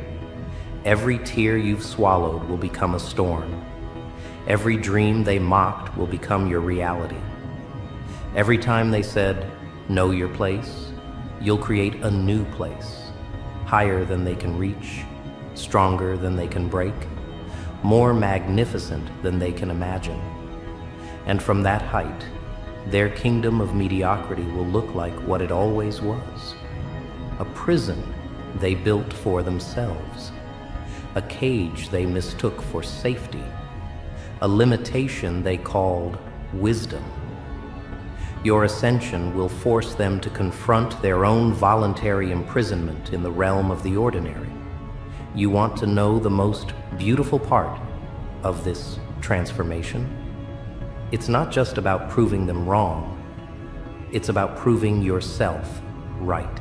every tear you've swallowed will become a storm. Every dream they mocked will become your reality. Every time they said, "Know your place," you'll create a new place, higher than they can reach, stronger than they can break, more magnificent than they can imagine. And from that height, their kingdom of mediocrity will look like what it always was: a prison they built for themselves, a cage they mistook for safety, a limitation they called wisdom. Your ascension will force them to confront their own voluntary imprisonment in the realm of the ordinary. You want to know the most beautiful part of this transformation? It's not just about proving them wrong. It's about proving yourself right.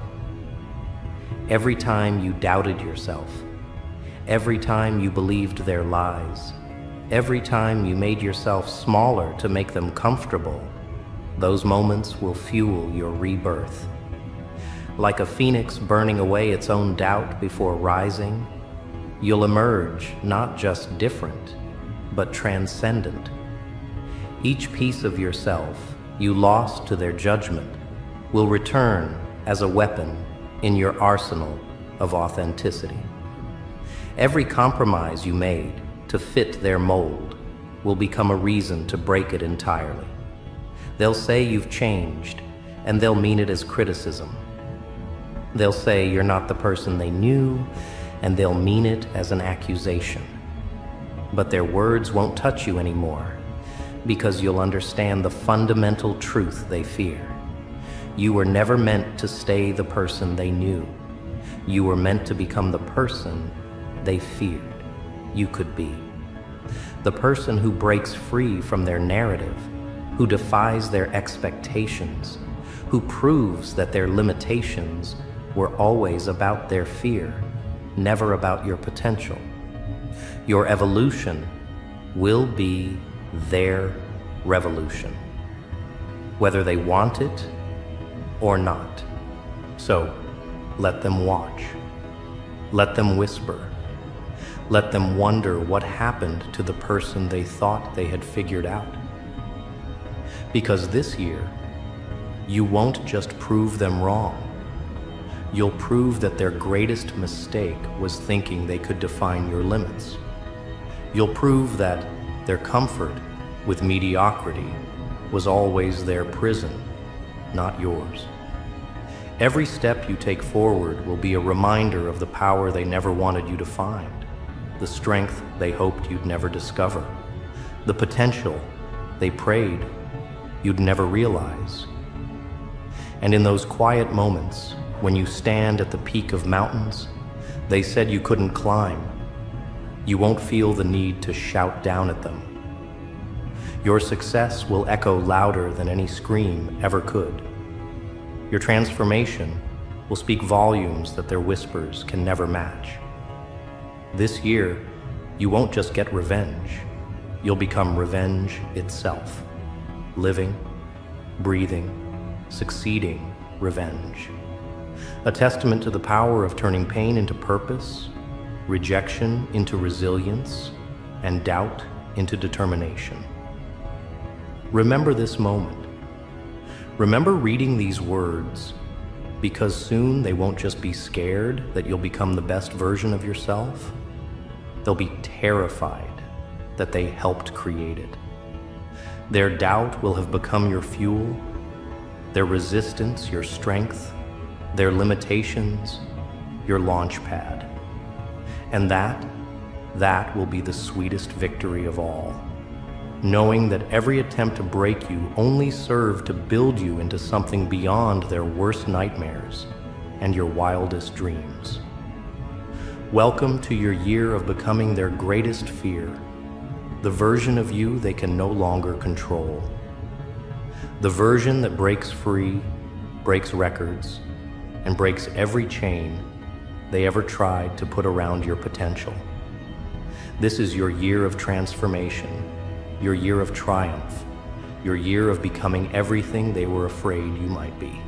Every time you doubted yourself, every time you believed their lies, every time you made yourself smaller to make them comfortable, those moments will fuel your rebirth. Like a phoenix burning away its own doubt before rising, you'll emerge not just different, but transcendent. Each piece of yourself you lost to their judgment will return as a weapon in your arsenal of authenticity. Every compromise you made to fit their mold will become a reason to break it entirely. They'll say you've changed, and they'll mean it as criticism. They'll say you're not the person they knew, and they'll mean it as an accusation. But their words won't touch you anymore, because you'll understand the fundamental truth they fear. You were never meant to stay the person they knew. You were meant to become the person they feared you could be. The person who breaks free from their narrative, who defies their expectations, who proves that their limitations were always about their fear, never about your potential. Your evolution will be their revolution, whether they want it or not. So let them watch. Let them whisper. Let them wonder what happened to the person they thought they had figured out. Because this year, you won't just prove them wrong. You'll prove that their greatest mistake was thinking they could define your limits. You'll prove that their comfort with mediocrity was always their prison, not yours. Every step you take forward will be a reminder of the power they never wanted you to find, the strength they hoped you'd never discover, the potential they prayed you'd never realize. And in those quiet moments, when you stand at the peak of mountains they said you couldn't climb, you won't feel the need to shout down at them. Your success will echo louder than any scream ever could. Your transformation will speak volumes that their whispers can never match. This year, you won't just get revenge, you'll become revenge itself. Living, breathing, succeeding revenge. A testament to the power of turning pain into purpose, rejection into resilience, and doubt into determination. Remember this moment. Remember reading these words, because soon they won't just be scared that you'll become the best version of yourself. They'll be terrified that they helped create it. Their doubt will have become your fuel, their resistance your strength, their limitations your launch pad. And that will be the sweetest victory of all. Knowing that every attempt to break you only served to build you into something beyond their worst nightmares and your wildest dreams. Welcome to your year of becoming their greatest fear, the version of you they can no longer control. The version that breaks free, breaks records, and breaks every chain they ever tried to put around your potential. This is your year of transformation, your year of triumph, your year of becoming everything they were afraid you might be.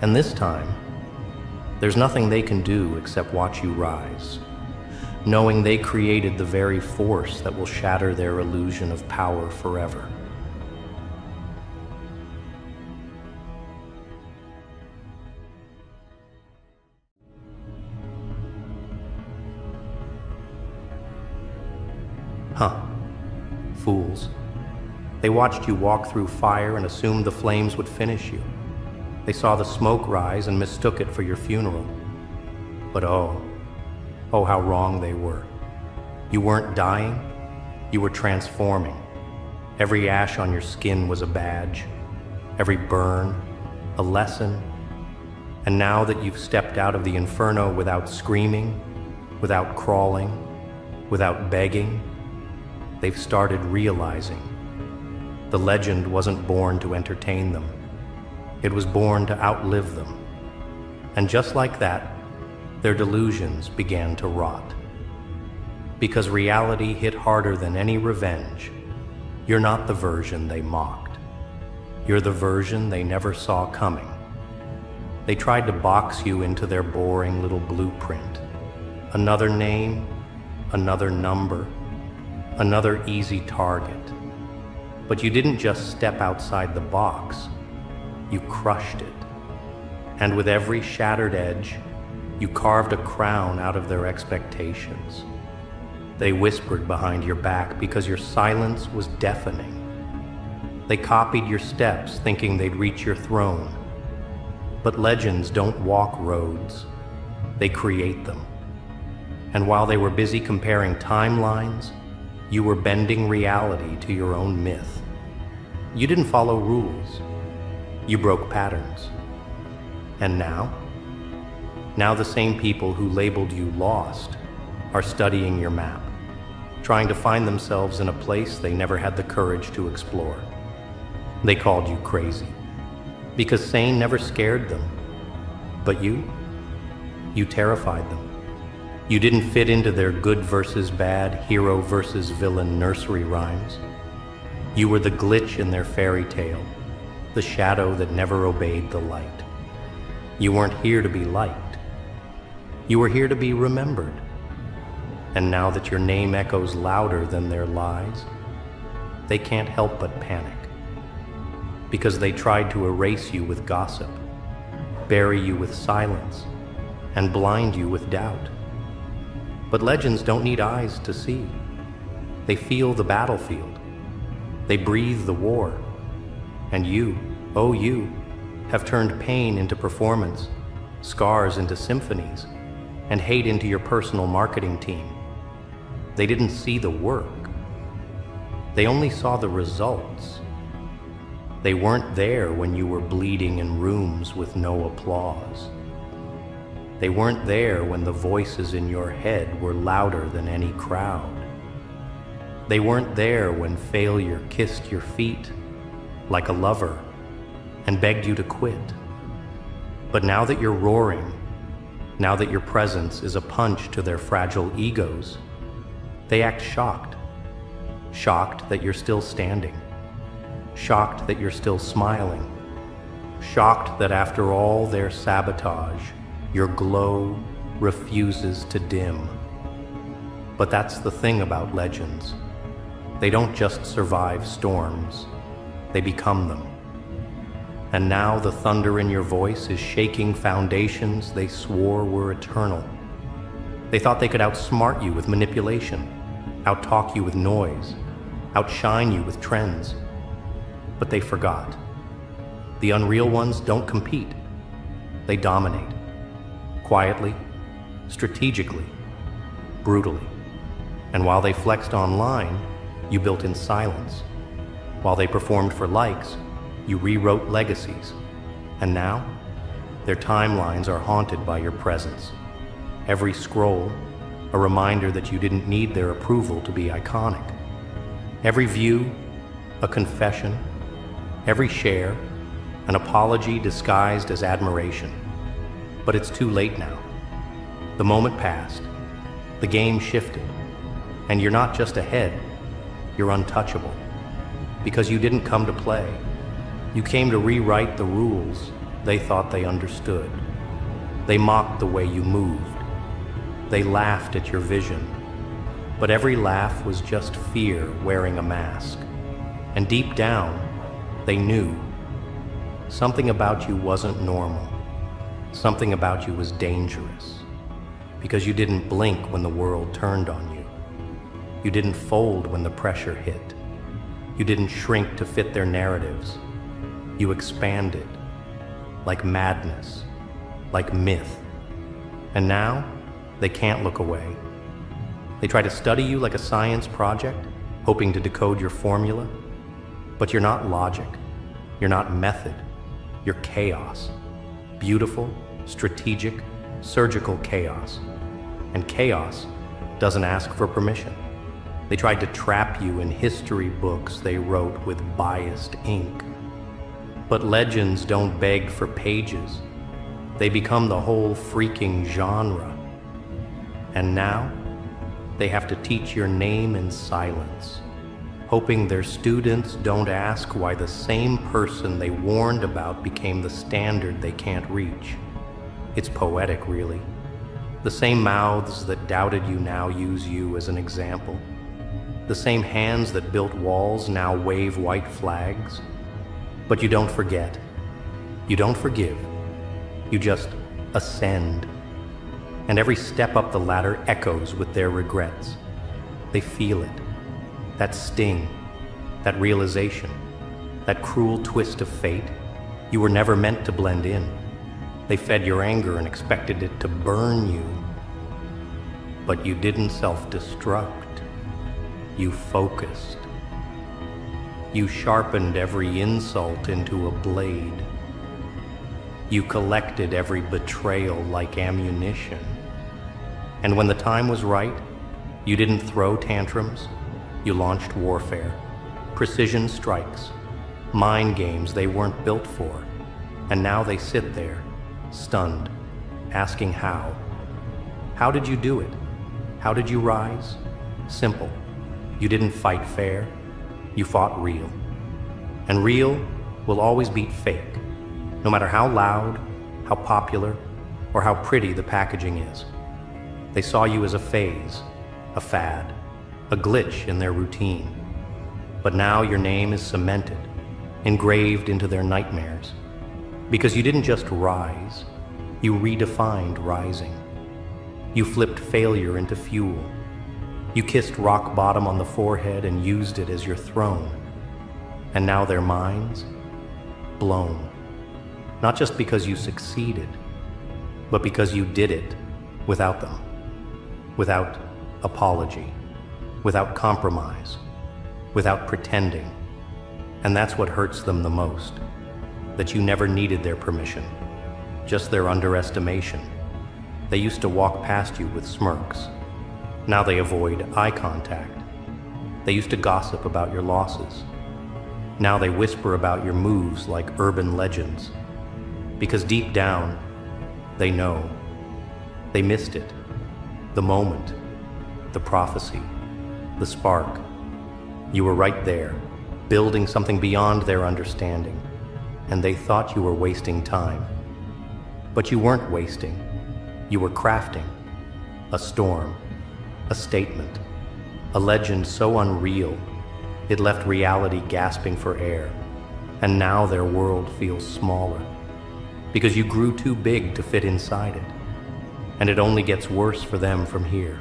And this time, there's nothing they can do except watch you rise, knowing they created the very force that will shatter their illusion of power forever. Fools. They watched you walk through fire and assumed the flames would finish you. They saw the smoke rise and mistook it for your funeral. But oh, how wrong they were. You weren't dying, you were transforming. Every ash on your skin was a badge, every burn, a lesson. And now that you've stepped out of the inferno without screaming, without crawling, without begging, they've started realizing the legend wasn't born to entertain them. It was born to outlive them. And just like that, their delusions began to rot. Because reality hit harder than any revenge, you're not the version they mocked. You're the version they never saw coming. They tried to box you into their boring little blueprint. Another name, another number, another easy target. But you didn't just step outside the box, you crushed it. And with every shattered edge, You carved a crown out of their expectations. They whispered behind your back because your silence was deafening. They copied your steps thinking they'd reach your throne. But legends don't walk roads, they create them. And while they were busy comparing timelines, you were bending reality to your own myth. You didn't follow rules, you broke patterns. And now the same people who labeled you lost are studying your map, trying to find themselves in a place they never had the courage to explore. They called you crazy, because sane never scared them. But you terrified them. You didn't fit into their good versus bad, hero versus villain nursery rhymes. You were the glitch in their fairy tale, the shadow that never obeyed the light. You weren't here to be liked. You were here to be remembered. And now that your name echoes louder than their lies, they can't help but panic. Because they tried to erase you with gossip, bury you with silence, and blind you with doubt. But legends don't need eyes to see. They feel the battlefield. They breathe the war. And you, oh you, have turned pain into performance, scars into symphonies, and hate into your personal marketing team. They didn't see the work. They only saw the results. They weren't there when you were bleeding in rooms with no applause. They weren't there when the voices in your head were louder than any crowd. They weren't there when failure kissed your feet like a lover and begged you to quit. But now that you're roaring, now that your presence is a punch to their fragile egos, they act shocked. Shocked that you're still standing. Shocked that you're still smiling. Shocked that after all their sabotage, your glow refuses to dim. But that's the thing about legends. They don't just survive storms, they become them. And now the thunder in your voice is shaking foundations they swore were eternal. They thought they could outsmart you with manipulation, outtalk you with noise, outshine you with trends. But they forgot. The unreal ones don't compete. They dominate. Quietly, strategically, brutally. And while they flexed online, you built in silence. While they performed for likes, you rewrote legacies. And now, their timelines are haunted by your presence. Every scroll, a reminder that you didn't need their approval to be iconic. Every view, a confession. Every share, an apology disguised as admiration. But it's too late now. The moment passed, the game shifted, and you're not just ahead, you're untouchable. Because you didn't come to play. You came to rewrite the rules they thought they understood. They mocked the way you moved. They laughed at your vision. But every laugh was just fear wearing a mask. And deep down, they knew something about you wasn't normal. Something about you was dangerous. Because you didn't blink when the world turned on you. You didn't fold when the pressure hit. You didn't shrink to fit their narratives. You expanded, like madness, like myth. And now, they can't look away. They try to study you like a science project, hoping to decode your formula. But you're not logic. You're not method. You're chaos. Beautiful, strategic, surgical chaos. And chaos doesn't ask for permission. They tried to trap you in history books they wrote with biased ink. But legends don't beg for pages. They become the whole freaking genre. And now, they have to teach your name in silence, hoping their students don't ask why the same person they warned about became the standard they can't reach. It's poetic, really. The same mouths that doubted you now use you as an example. The same hands that built walls now wave white flags. But you don't forget. You don't forgive. You just ascend. and every step up the ladder echoes with their regrets. They feel it, that sting, that realization, that cruel twist of fate. You were never meant to blend in. They fed your anger and expected it to burn you. But you didn't self-destruct. You focused. You sharpened every insult into a blade. You collected every betrayal like ammunition. And when the time was right, you didn't throw tantrums. You launched warfare, precision strikes, mind games they weren't built for. And now they sit there, stunned, asking how. How did you do it? How did you rise? Simple. You didn't fight fair. You fought real. And real will always beat fake, no matter how loud, how popular, or how pretty the packaging is. They saw you as a phase, a fad, a glitch in their routine. But now your name is cemented, engraved into their nightmares. Because you didn't just rise, you redefined rising. You flipped failure into fuel. You kissed rock bottom on the forehead and used it as your throne. And now their minds? Blown. Not just because you succeeded, but because you did it without them. Without apology. Without compromise. Without pretending. And that's what hurts them the most. That you never needed their permission. Just their underestimation. They used to walk past you with smirks. Now they avoid eye contact. They used to gossip about your losses. Now they whisper about your moves like urban legends. Because deep down, they know. They missed it. The moment. The prophecy. The spark. You were right there, building something beyond their understanding. And they thought you were wasting time. But you weren't wasting. You were crafting. A storm. A statement. A legend so unreal, it left reality gasping for air. And now their world feels smaller. Because you grew too big to fit inside it. And it only gets worse for them from here.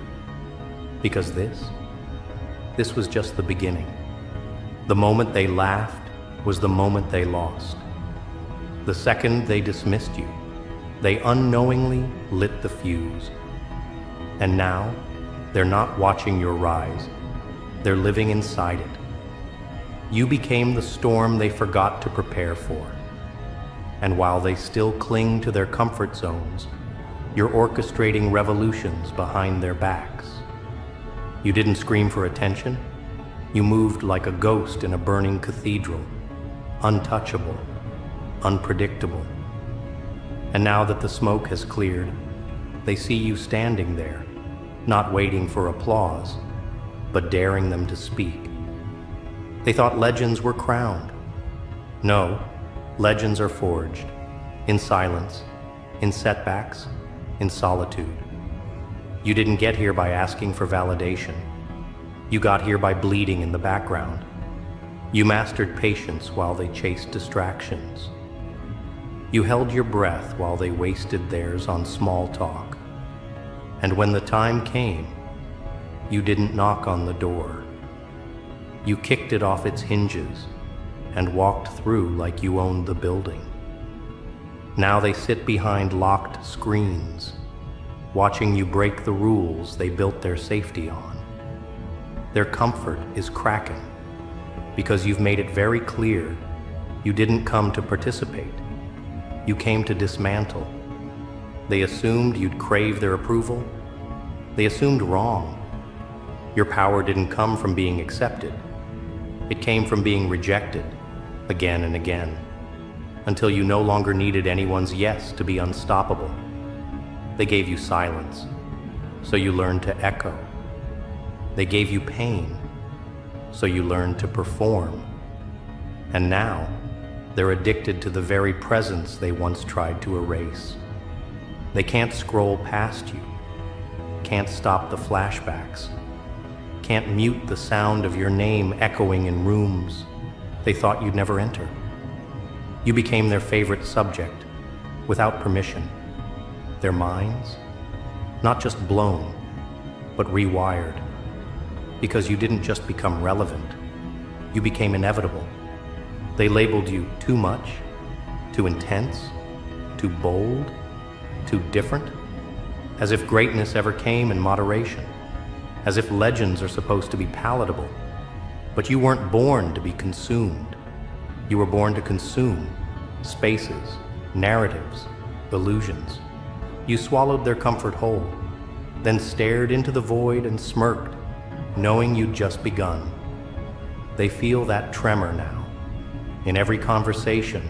Because this was just the beginning. The moment they laughed was the moment they lost. The second they dismissed you, they unknowingly lit the fuse. And now, they're not watching your rise. They're living inside it. You became the storm they forgot to prepare for. And while they still cling to their comfort zones, you're orchestrating revolutions behind their backs. You didn't scream for attention. You moved like a ghost in a burning cathedral, untouchable, unpredictable. And now that the smoke has cleared, they see you standing there, not waiting for applause, but daring them to speak. They thought legends were crowned. No, legends are forged, in silence, in setbacks, in solitude. You didn't get here by asking for validation. You got here by bleeding in the background. You mastered patience while they chased distractions. You held your breath while they wasted theirs on small talk. And when the time came, you didn't knock on the door. You kicked it off its hinges and walked through like you owned the building. Now they sit behind locked screens, watching you break the rules they built their safety on. Their comfort is cracking because you've made it very clear you didn't come to participate. You came to dismantle. They assumed you'd crave their approval. They assumed wrong. Your power didn't come from being accepted. It came from being rejected again and again, until you no longer needed anyone's yes to be unstoppable. They gave you silence, so you learned to echo. They gave you pain, so you learned to perform. And now, they're addicted to the very presence they once tried to erase. They can't scroll past you, can't stop the flashbacks, can't mute the sound of your name echoing in rooms they thought you'd never enter. You became their favorite subject, without permission. Their minds, Not just blown, but rewired. Because you didn't just become relevant, you became inevitable. They labeled you too much, too intense, too bold, too different, as if greatness ever came in moderation, as if legends are supposed to be palatable. But you weren't born to be consumed. You were born to consume spaces, narratives, illusions. You swallowed their comfort whole, then stared into the void and smirked, knowing you'd just begun. They feel that tremor now, in every conversation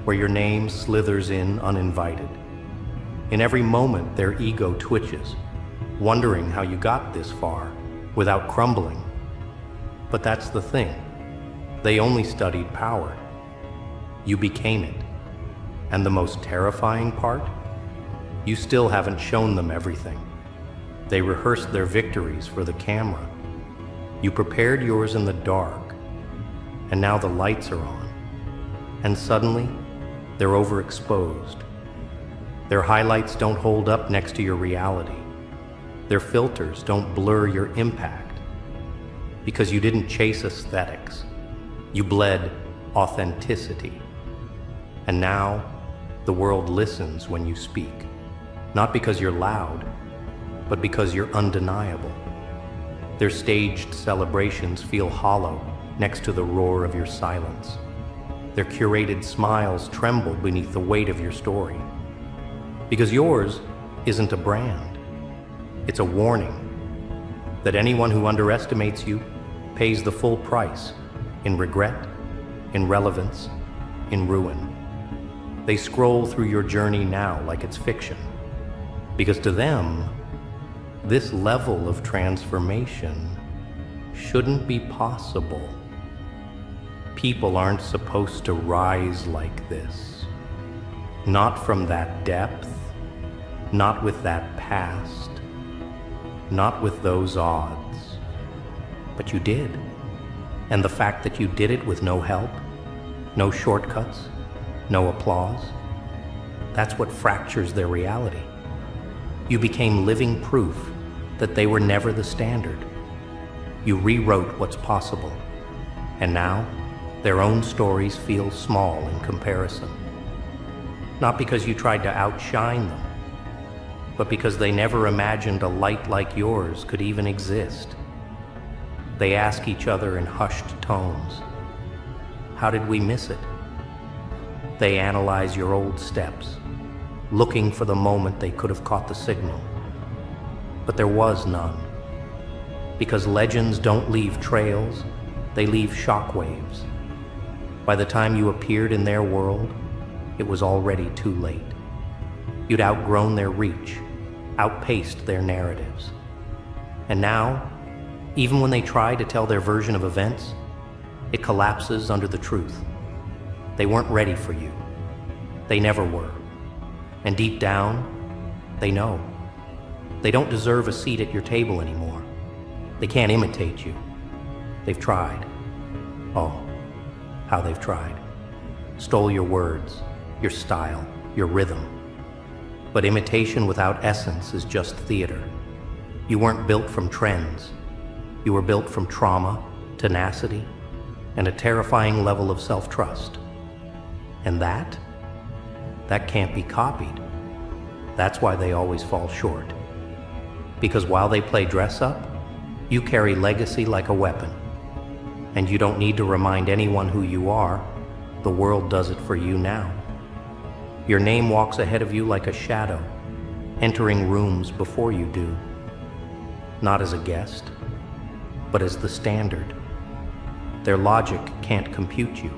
where your name slithers in uninvited. In every moment their ego twitches, wondering how you got this far without crumbling. But that's the thing. They only studied power. You became it. And the most terrifying part? You still haven't shown them everything. They rehearsed their victories for the camera. You prepared yours in the dark, and now the lights are on. And suddenly, they're overexposed. Their highlights don't hold up next to your reality. Their filters don't blur your impact. Because you didn't chase aesthetics. You bled authenticity. And now, the world listens when you speak. Not because you're loud, but because you're undeniable. Their staged celebrations feel hollow next to the roar of your silence. Their curated smiles tremble beneath the weight of your story. Because yours isn't a brand. It's a warning that anyone who underestimates you pays the full price in regret, in relevance, in ruin. They scroll through your journey now like it's fiction. Because to them, this level of transformation shouldn't be possible. People aren't supposed to rise like this. Not from that depth, not with that past, not with those odds. But you did. And the fact that you did it with no help, no shortcuts, no applause, that's what fractures their reality. You became living proof that they were never the standard. You rewrote what's possible, and now their own stories feel small in comparison. Not because you tried to outshine them, but because they never imagined a light like yours could even exist. They ask each other in hushed tones, how did we miss it? They analyze your old steps, looking for the moment they could have caught the signal. But there was none. Because legends don't leave trails, they leave shockwaves. By the time you appeared in their world, it was already too late. You'd outgrown their reach, outpaced their narratives. And now, even when they try to tell their version of events, it collapses under the truth. They weren't ready for you. They never were. And deep down, they know. They don't deserve a seat at your table anymore. They can't imitate you. They've tried. Oh, how they've tried. Stole your words, your style, your rhythm. But imitation without essence is just theater. You weren't built from trends. You were built from trauma, tenacity, and a terrifying level of self-trust. And that can't be copied. That's why they always fall short. Because while they play dress-up, you carry legacy like a weapon. And you don't need to remind anyone who you are. The world does it for you now. Your name walks ahead of you like a shadow, entering rooms before you do. Not as a guest, but as the standard. Their logic can't compute you,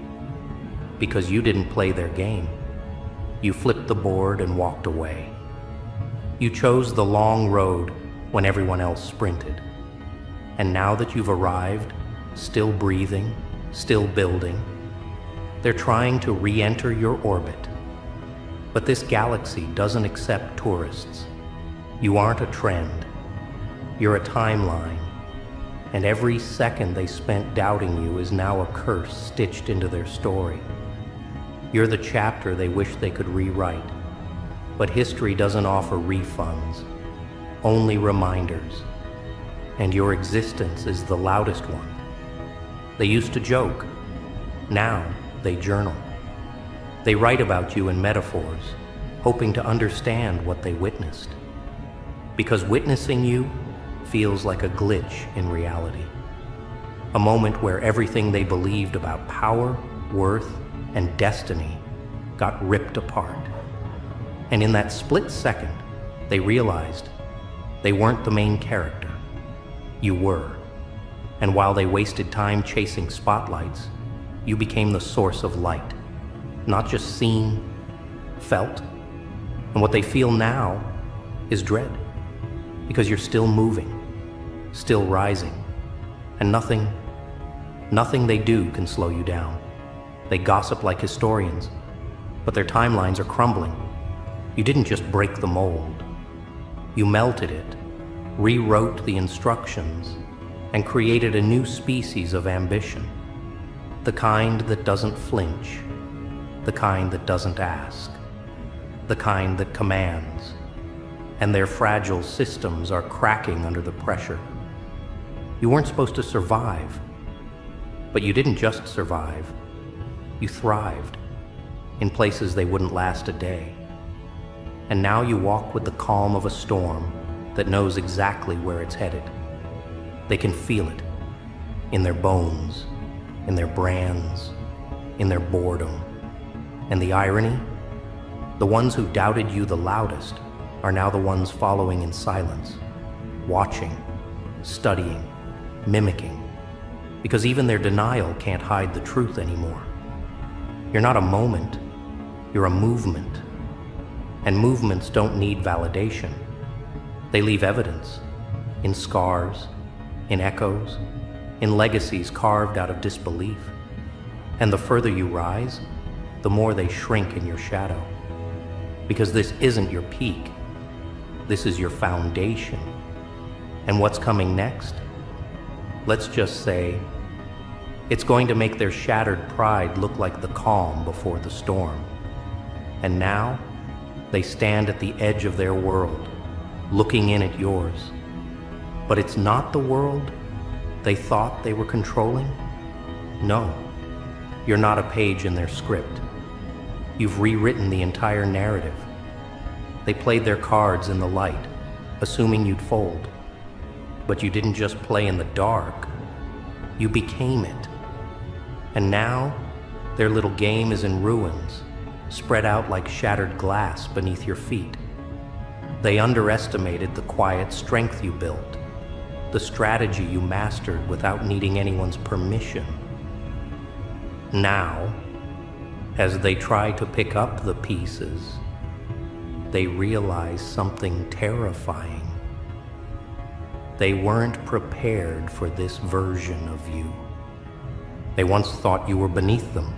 because you didn't play their game. You flipped the board and walked away. You chose the long road when everyone else sprinted. And now that you've arrived, still breathing, still building, they're trying to re-enter your orbit. But this galaxy doesn't accept tourists. You aren't a trend. You're a timeline. And every second they spent doubting you is now a curse stitched into their story. You're the chapter they wish they could rewrite. But history doesn't offer refunds. only reminders, and your existence is the loudest one. They used to joke. Now they journal. They write about you in metaphors, hoping to understand what they witnessed. Because witnessing you feels like a glitch in reality. A moment where everything they believed about power, worth, and destiny got ripped apart. And in that split second, they realized they weren't the main character. You were. And while they wasted time chasing spotlights, you became the source of light. Not just seen, felt. And what they feel now is dread. Because you're still moving, still rising. And nothing they do can slow you down. They gossip like historians, but their timelines are crumbling. You didn't just break the mold. You melted it, rewrote the instructions, and created a new species of ambition. The kind that doesn't flinch, the kind that doesn't ask, the kind that commands. And their fragile systems are cracking under the pressure. You weren't supposed to survive, but you didn't just survive. You thrived in places they wouldn't last a day. And now you walk with the calm of a storm that knows exactly where it's headed. They can feel it in their bones, in their brands, in their boredom. And the irony? The ones who doubted you the loudest are now the ones following in silence, watching, studying, mimicking, because even their denial can't hide the truth anymore. You're not a moment, you're a movement. And movements don't need validation. They leave evidence, in scars, in echoes, in legacies carved out of disbelief. And the further you rise, the more they shrink in your shadow. Because this isn't your peak, this is your foundation. And what's coming next? Let's just say, it's going to make their shattered pride look like the calm before the storm. And now, they stand at the edge of their world, looking in at yours. But it's not the world they thought they were controlling? No, you're not a page in their script. You've rewritten the entire narrative. They played their cards in the light, assuming you'd fold. But you didn't just play in the dark, you became it. And now, their little game is in ruins, spread out like shattered glass beneath your feet. They underestimated the quiet strength you built, the strategy you mastered without needing anyone's permission. Now, as they try to pick up the pieces, they realize something terrifying. They weren't prepared for this version of you. They once thought you were beneath them,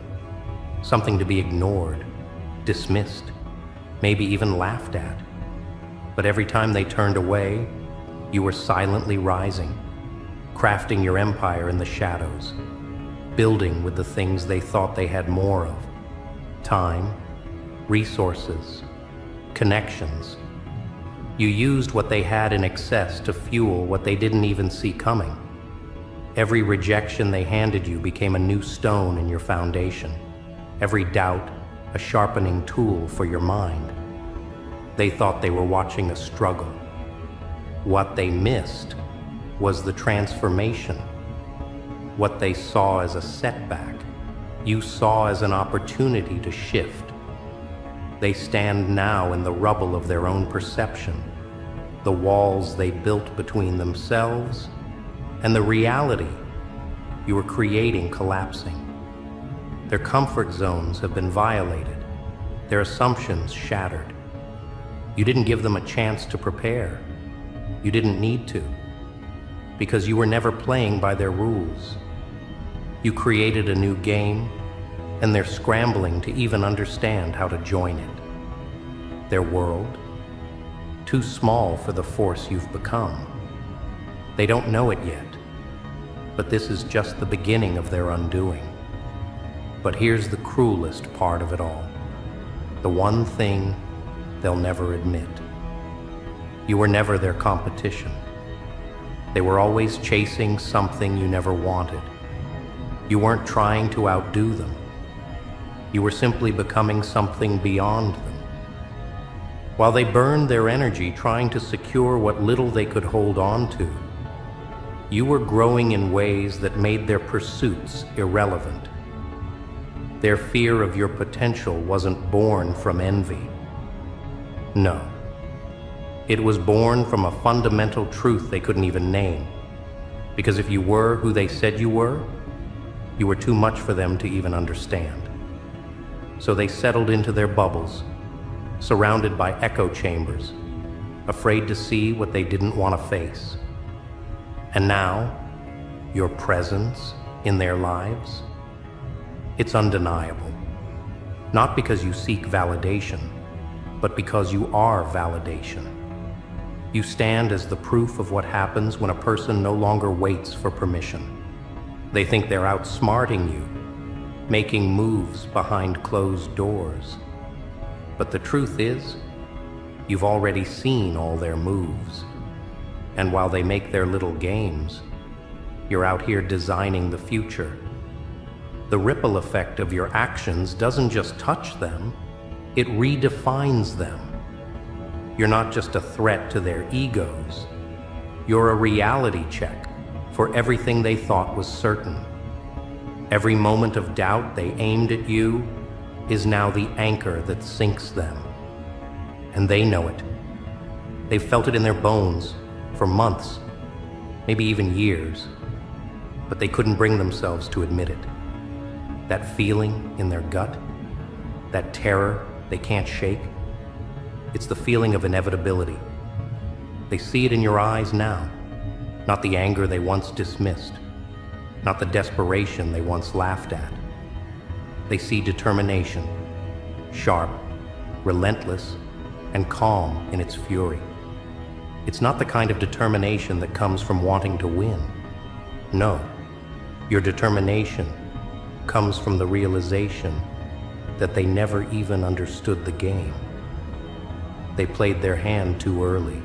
something to be ignored, dismissed, maybe even laughed at. But every time they turned away, you were silently rising, crafting your empire in the shadows, building with the things they thought they had more of: time, resources, connections. You used what they had in excess to fuel what they didn't even see coming. Every rejection they handed you became a new stone in your foundation. Every doubt, a sharpening tool for your mind. They thought they were watching a struggle. What they missed was the transformation. What they saw as a setback, you saw as an opportunity to shift. They stand now in the rubble of their own perception, the walls they built between themselves and the reality you were creating collapsing. Their comfort zones have been violated, their assumptions shattered. You didn't give them a chance to prepare. You didn't need to, because you were never playing by their rules. You created a new game, and they're scrambling to even understand how to join it. Their world, too small for the force you've become. They don't know it yet, but this is just the beginning of their undoing. But here's the cruelest part of it all, the one thing they'll never admit. You were never their competition. They were always chasing something you never wanted. You weren't trying to outdo them. You were simply becoming something beyond them. While they burned their energy trying to secure what little they could hold on to, you were growing in ways that made their pursuits irrelevant. Their fear of your potential wasn't born from envy. No. It was born from a fundamental truth they couldn't even name. Because if you were who they said you were too much for them to even understand. So they settled into their bubbles, surrounded by echo chambers, afraid to see what they didn't want to face. And now, your presence in their lives, it's undeniable. Not because you seek validation, but because you are validation. You stand as the proof of what happens when a person no longer waits for permission. They think they're outsmarting you, making moves behind closed doors. But the truth is, you've already seen all their moves. And while they make their little games, you're out here designing the future. The ripple effect of your actions doesn't just touch them, it redefines them. You're not just a threat to their egos. You're a reality check for everything they thought was certain. Every moment of doubt they aimed at you is now the anchor that sinks them. And they know it. They've felt it in their bones for months, maybe even years, but they couldn't bring themselves to admit it. That feeling in their gut, that terror they can't shake, it's the feeling of inevitability. They see it in your eyes now, not the anger they once dismissed, not the desperation they once laughed at. They see determination, sharp, relentless, and calm in its fury. It's not the kind of determination that comes from wanting to win. No, your determination comes from the realization that they never even understood the game. They played their hand too early,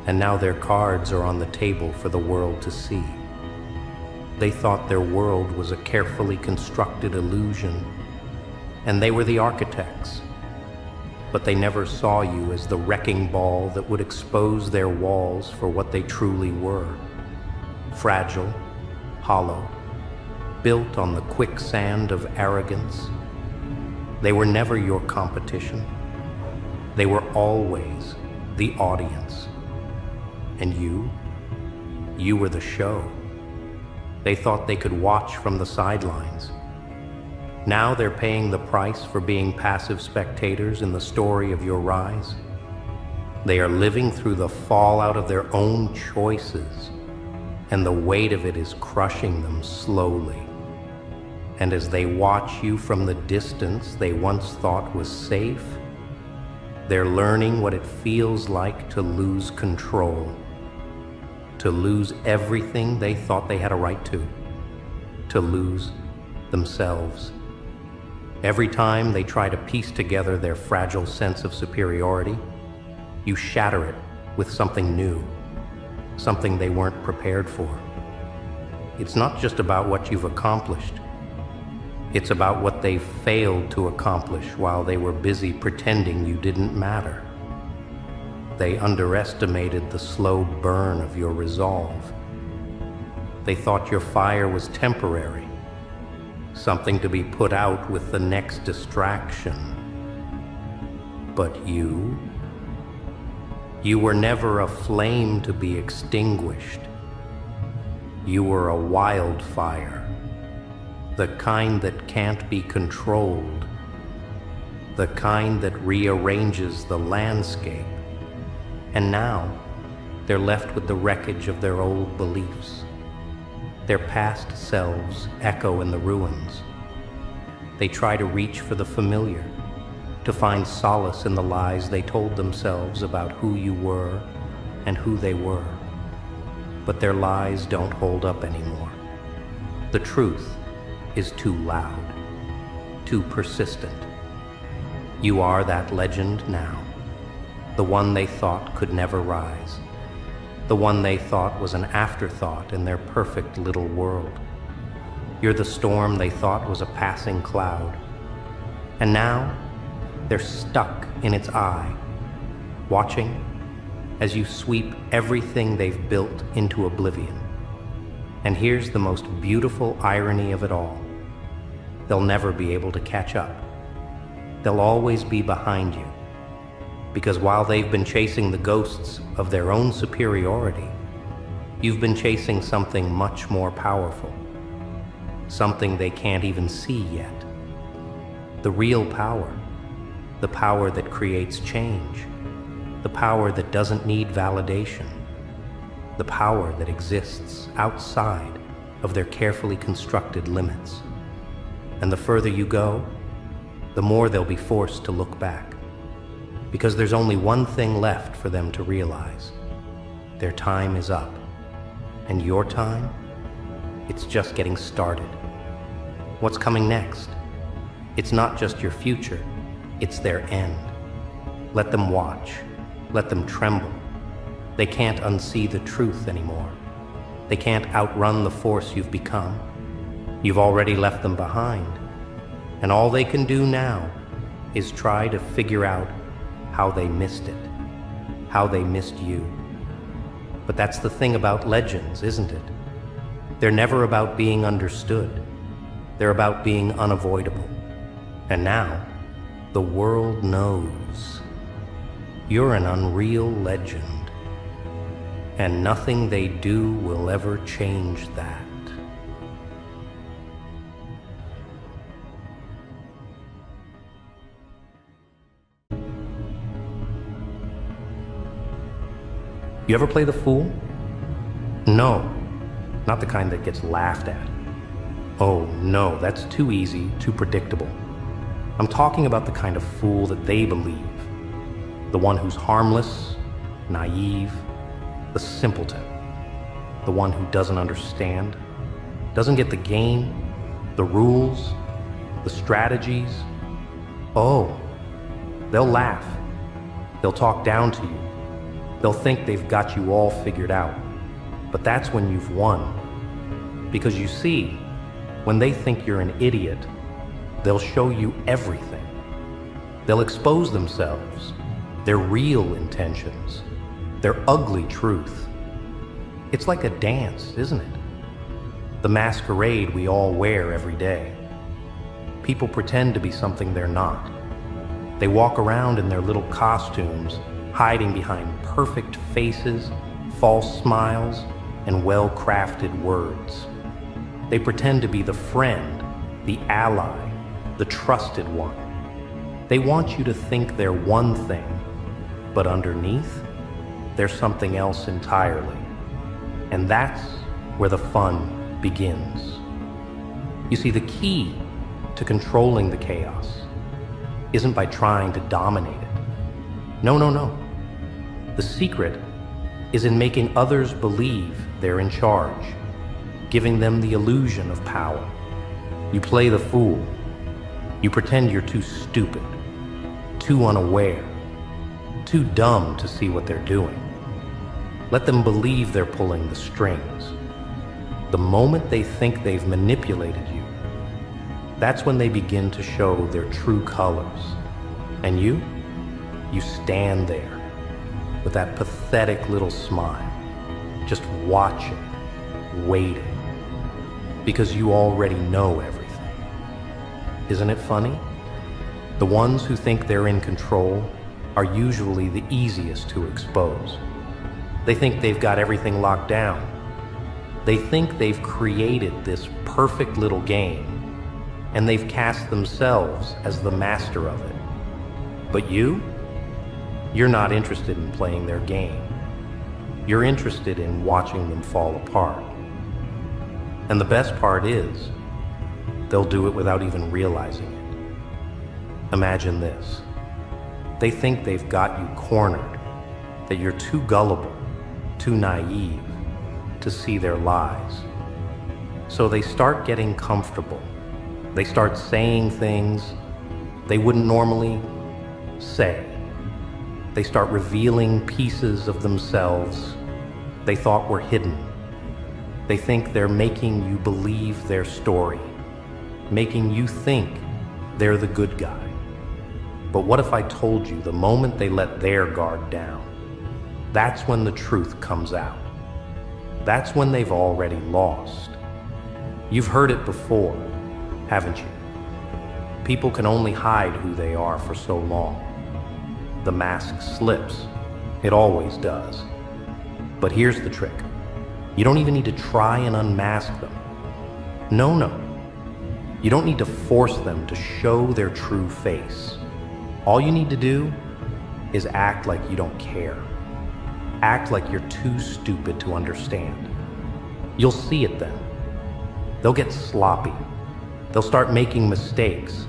and now their cards are on the table for the world to see. They thought their world was a carefully constructed illusion, and they were the architects. But they never saw you as the wrecking ball that would expose their walls for what they truly were. Fragile, hollow, built on the quicksand of arrogance. They were never your competition. They were always the audience. And you were the show. They thought they could watch from the sidelines. Now they're paying the price for being passive spectators in the story of your rise. They are living through the fallout of their own choices, and the weight of it is crushing them slowly. And as they watch you from the distance they once thought was safe, they're learning what it feels like to lose control, to lose everything they thought they had a right to lose themselves. Every time they try to piece together their fragile sense of superiority, you shatter it with something new, something they weren't prepared for. It's not just about what you've accomplished. It's about what they failed to accomplish while they were busy pretending you didn't matter. They underestimated the slow burn of your resolve. They thought your fire was temporary, something to be put out with the next distraction. But you were never a flame to be extinguished. You were a wildfire, the kind that can't be controlled, the kind that rearranges the landscape. And now, they're left with the wreckage of their old beliefs. Their past selves echo in the ruins. They try to reach for the familiar, to find solace in the lies they told themselves about who you were and who they were. But their lies don't hold up anymore. The truth is too loud, too persistent. You are that legend now, the one they thought could never rise, the one they thought was an afterthought in their perfect little world. You're the storm they thought was a passing cloud, and now they're stuck in its eye, watching as you sweep everything they've built into oblivion. And here's the most beautiful irony of it all. They'll never be able to catch up. They'll always be behind you. Because while they've been chasing the ghosts of their own superiority, you've been chasing something much more powerful. Something they can't even see yet. The real power. The power that creates change. The power that doesn't need validation. The power that exists outside of their carefully constructed limits. And the further you go, the more they'll be forced to look back. Because there's only one thing left for them to realize. Their time is up. And your time? It's just getting started. What's coming next? It's not just your future, it's their end. Let them watch. Let them tremble. They can't unsee the truth anymore. They can't outrun the force you've become. You've already left them behind. And all they can do now is try to figure out how they missed it, how they missed you. But that's the thing about legends, isn't it? They're never about being understood. They're about being unavoidable. And now, the world knows. You're an unreal legend. And nothing they do will ever change that. You ever play the fool? No, not the kind that gets laughed at. Oh no, that's too easy, too predictable. I'm talking about the kind of fool that they believe. The one who's harmless, naive, the simpleton. The one who doesn't understand, doesn't get the game, the rules, the strategies. Oh, they'll laugh. They'll talk down to you. They'll think they've got you all figured out. But that's when you've won. Because you see, when they think you're an idiot, they'll show you everything. They'll expose themselves, their real intentions, their ugly truth. It's like a dance, isn't it? The masquerade we all wear every day. People pretend to be something they're not. They walk around in their little costumes, hiding behind perfect faces, false smiles, and well-crafted words. They pretend to be the friend, the ally, the trusted one. They want you to think they're one thing, but underneath, they're something else entirely. And that's where the fun begins. You see, the key to controlling the chaos isn't by trying to dominate it. No, no, no. The secret is in making others believe they're in charge, giving them the illusion of power. You play the fool. You pretend you're too stupid, too unaware, too dumb to see what they're doing. Let them believe they're pulling the strings. The moment they think they've manipulated you, that's when they begin to show their true colors. And you stand there with that pathetic little smile, just watching, waiting, because you already know everything. Isn't it funny? The ones who think they're in control are usually the easiest to expose. They think they've got everything locked down. They think they've created this perfect little game, and they've cast themselves as the master of it. But you're not interested in playing their game. You're interested in watching them fall apart. And the best part is, they'll do it without even realizing it. Imagine this. They think they've got you cornered, that you're too gullible, too naive to see their lies. So they start getting comfortable. They start saying things they wouldn't normally say. They start revealing pieces of themselves they thought were hidden. They think they're making you believe their story, making you think they're the good guy. But what if I told you the moment they let their guard down, that's when the truth comes out. That's when they've already lost. You've heard it before, haven't you? People can only hide who they are for so long. The mask slips. It always does. But here's the trick. You don't even need to try and unmask them. No. You don't need to force them to show their true face. All you need to do is act like you don't care. Act like you're too stupid to understand. You'll see it then. They'll get sloppy. They'll start making mistakes,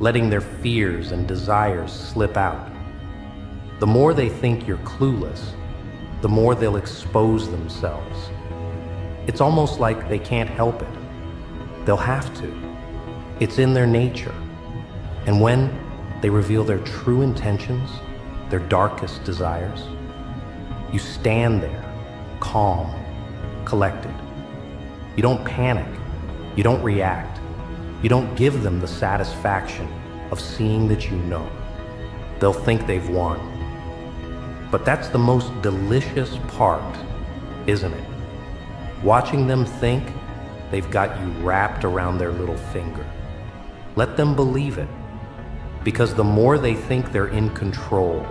letting their fears and desires slip out. The more they think you're clueless, the more they'll expose themselves. It's almost like they can't help it. They'll have to. It's in their nature. And when they reveal their true intentions, their darkest desires, you stand there, calm, collected. You don't panic. You don't react. You don't give them the satisfaction of seeing that you know. They'll think they've won. But that's the most delicious part, isn't it? Watching them think they've got you wrapped around their little finger. Let them believe it. Because the more they think they're in control,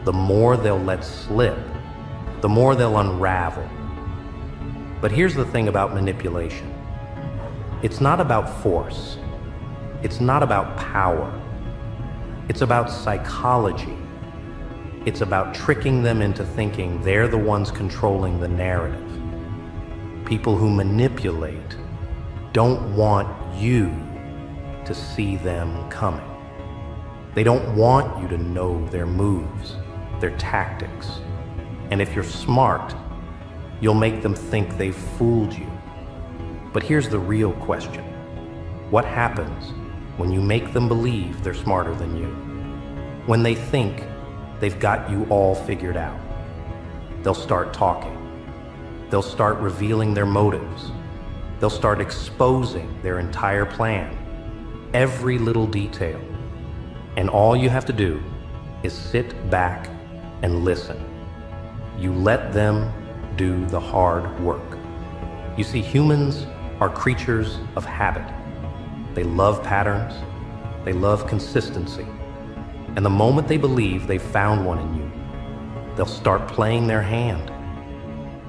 the more they'll let slip, the more they'll unravel. But here's the thing about manipulation. It's not about force. It's not about power. It's about psychology. It's about tricking them into thinking they're the ones controlling the narrative. People who manipulate don't want you to see them coming. They don't want you to know their moves, their tactics. And if you're smart, you'll make them think they've fooled you. But here's the real question. What happens when you make them believe they're smarter than you? When they think they've got you all figured out, they'll start talking. They'll start revealing their motives. They'll start exposing their entire plan, every little detail. And all you have to do is sit back and listen. You let them do the hard work. You see, humans are creatures of habit. They love patterns. They love consistency. And the moment they believe they've found one in you, they'll start playing their hand.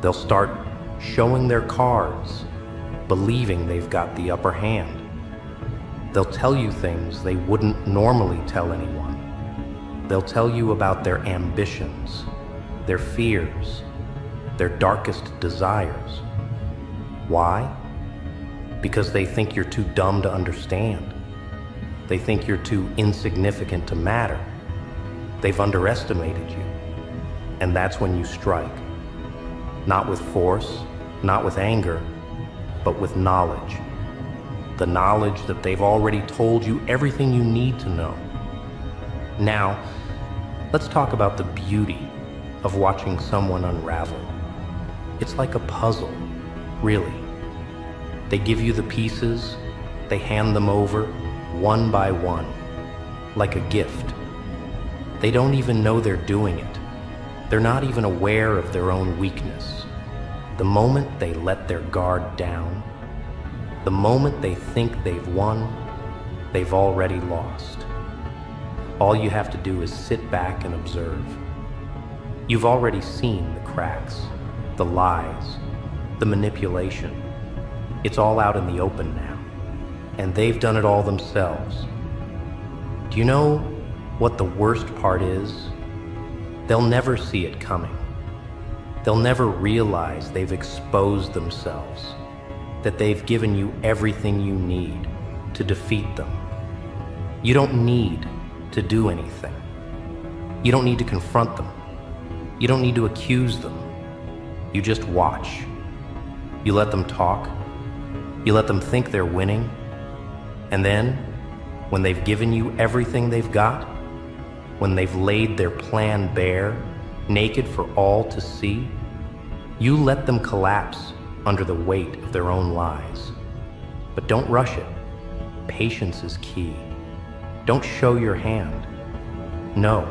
They'll start showing their cards, believing they've got the upper hand. They'll tell you things they wouldn't normally tell anyone. They'll tell you about their ambitions, their fears, their darkest desires. Why? Because they think you're too dumb to understand. They think you're too insignificant to matter. They've underestimated you. And that's when you strike. Not with force, not with anger, but with knowledge. The knowledge that they've already told you everything you need to know. Now, let's talk about the beauty of watching someone unravel. It's like a puzzle, really. They give you the pieces, they hand them over, one by one, like a gift. They don't even know they're doing it. They're not even aware of their own weakness. The moment they let their guard down, the moment they think they've won, they've already lost. All you have to do is sit back and observe. You've already seen the cracks, the lies, the manipulation. It's all out in the open now, and they've done it all themselves. Do you know what the worst part is? They'll never see it coming. They'll never realize they've exposed themselves, that they've given you everything you need to defeat them. You don't need to do anything. You don't need to confront them. You don't need to accuse them. You just watch. You let them talk. You let them think they're winning. And then, when they've given you everything they've got, when they've laid their plan bare, naked for all to see, you let them collapse under the weight of their own lies. But don't rush it. Patience is key. Don't show your hand. No,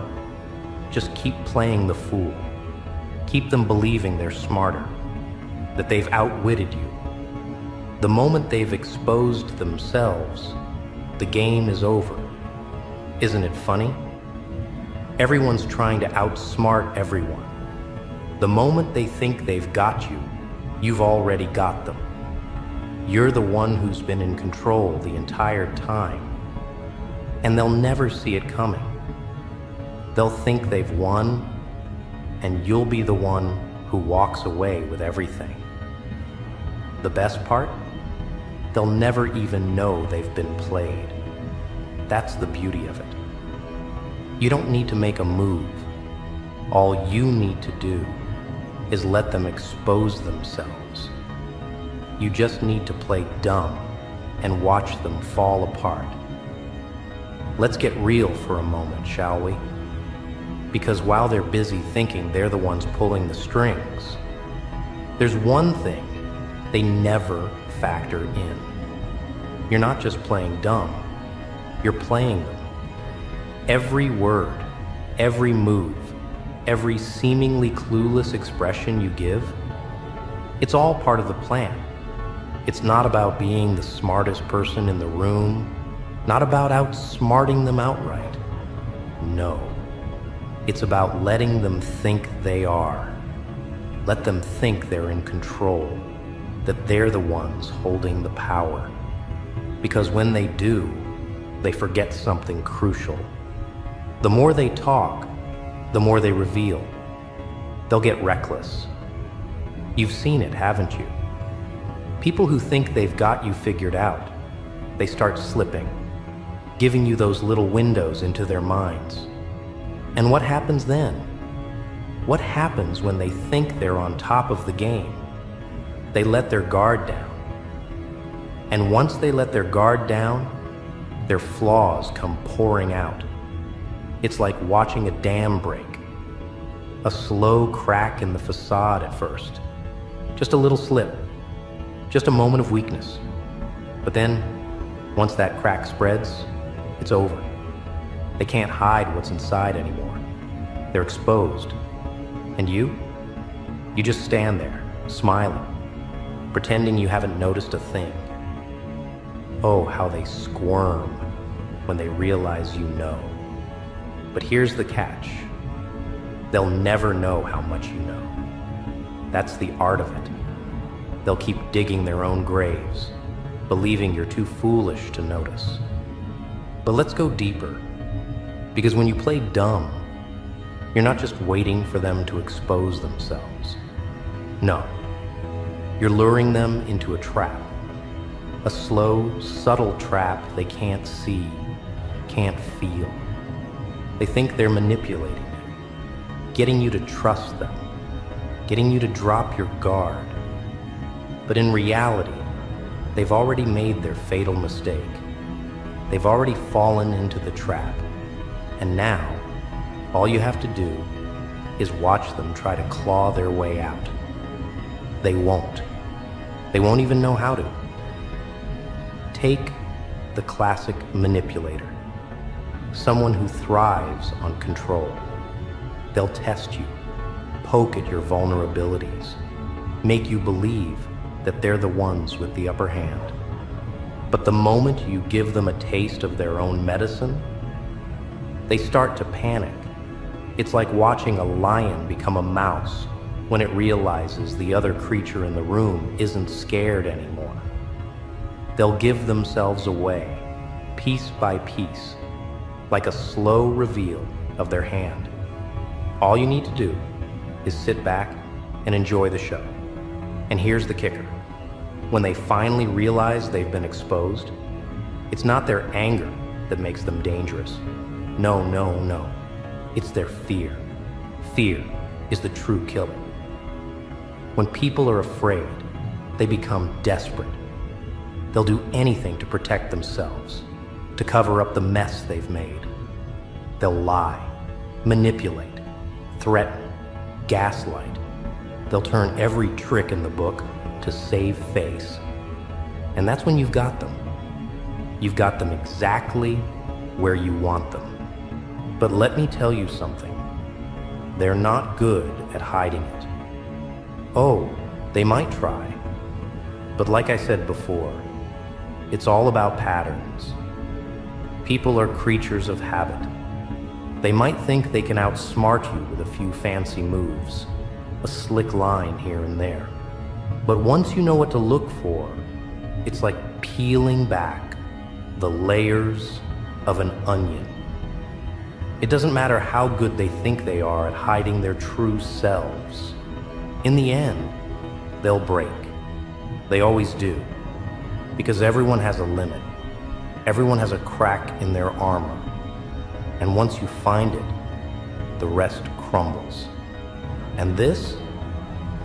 just keep playing the fool. Keep them believing they're smarter, that they've outwitted you. The moment they've exposed themselves, the game is over. Isn't it funny? Everyone's trying to outsmart everyone. The moment they think they've got you, you've already got them. You're the one who's been in control the entire time, and they'll never see it coming. They'll think they've won, and you'll be the one who walks away with everything. The best part? They'll never even know they've been played. That's the beauty of it. You don't need to make a move. All you need to do is let them expose themselves. You just need to play dumb and watch them fall apart. Let's get real for a moment, shall we? Because while they're busy thinking they're the ones pulling the strings, there's one thing they never factor in. You're not just playing dumb, you're playing them. Every word, every move, every seemingly clueless expression you give, it's all part of the plan. It's not about being the smartest person in the room, not about outsmarting them outright. No, it's about letting them think they are. Let them think they're in control, that they're the ones holding the power. Because when they do, they forget something crucial. The more they talk, the more they reveal. They'll get reckless. You've seen it, haven't you? People who think they've got you figured out, they start slipping, giving you those little windows into their minds. And what happens then? What happens when they think they're on top of the game? They let their guard down. And once they let their guard down, their flaws come pouring out. It's like watching a dam break. A slow crack in the facade at first. Just a little slip. Just a moment of weakness. But then, once that crack spreads, it's over. They can't hide what's inside anymore. They're exposed. And you? You just stand there, smiling, pretending you haven't noticed a thing. Oh, how they squirm when they realize you know. But here's the catch. They'll never know how much you know. That's the art of it. They'll keep digging their own graves, believing you're too foolish to notice. But let's go deeper. Because when you play dumb, you're not just waiting for them to expose themselves. No. You're luring them into a trap. A slow, subtle trap they can't see, can't feel. They think they're manipulating you, getting you to trust them, getting you to drop your guard. But in reality, they've already made their fatal mistake. They've already fallen into the trap. And now, all you have to do is watch them try to claw their way out. They won't. They won't even know how to. Take the classic manipulator, someone who thrives on control. They'll test you, poke at your vulnerabilities, make you believe that they're the ones with the upper hand. But the moment you give them a taste of their own medicine, they start to panic. It's like watching a lion become a mouse when it realizes the other creature in the room isn't scared anymore. They'll give themselves away, piece by piece, like a slow reveal of their hand. All you need to do is sit back and enjoy the show. And here's the kicker. When they finally realize they've been exposed, it's not their anger that makes them dangerous. No, no, no. It's their fear. Fear is the true killer. When people are afraid, they become desperate. They'll do anything to protect themselves, to cover up the mess they've made. They'll lie, manipulate, threaten, gaslight. They'll turn every trick in the book to save face. And that's when you've got them. You've got them exactly where you want them. But let me tell you something. They're not good at hiding it. Oh, they might try. But like I said before, it's all about patterns. People are creatures of habit. They might think they can outsmart you with a few fancy moves, a slick line here and there. But once you know what to look for, it's like peeling back the layers of an onion. It doesn't matter how good they think they are at hiding their true selves. In the end, they'll break. They always do. Because everyone has a limit. Everyone has a crack in their armor. And once you find it, the rest crumbles. And this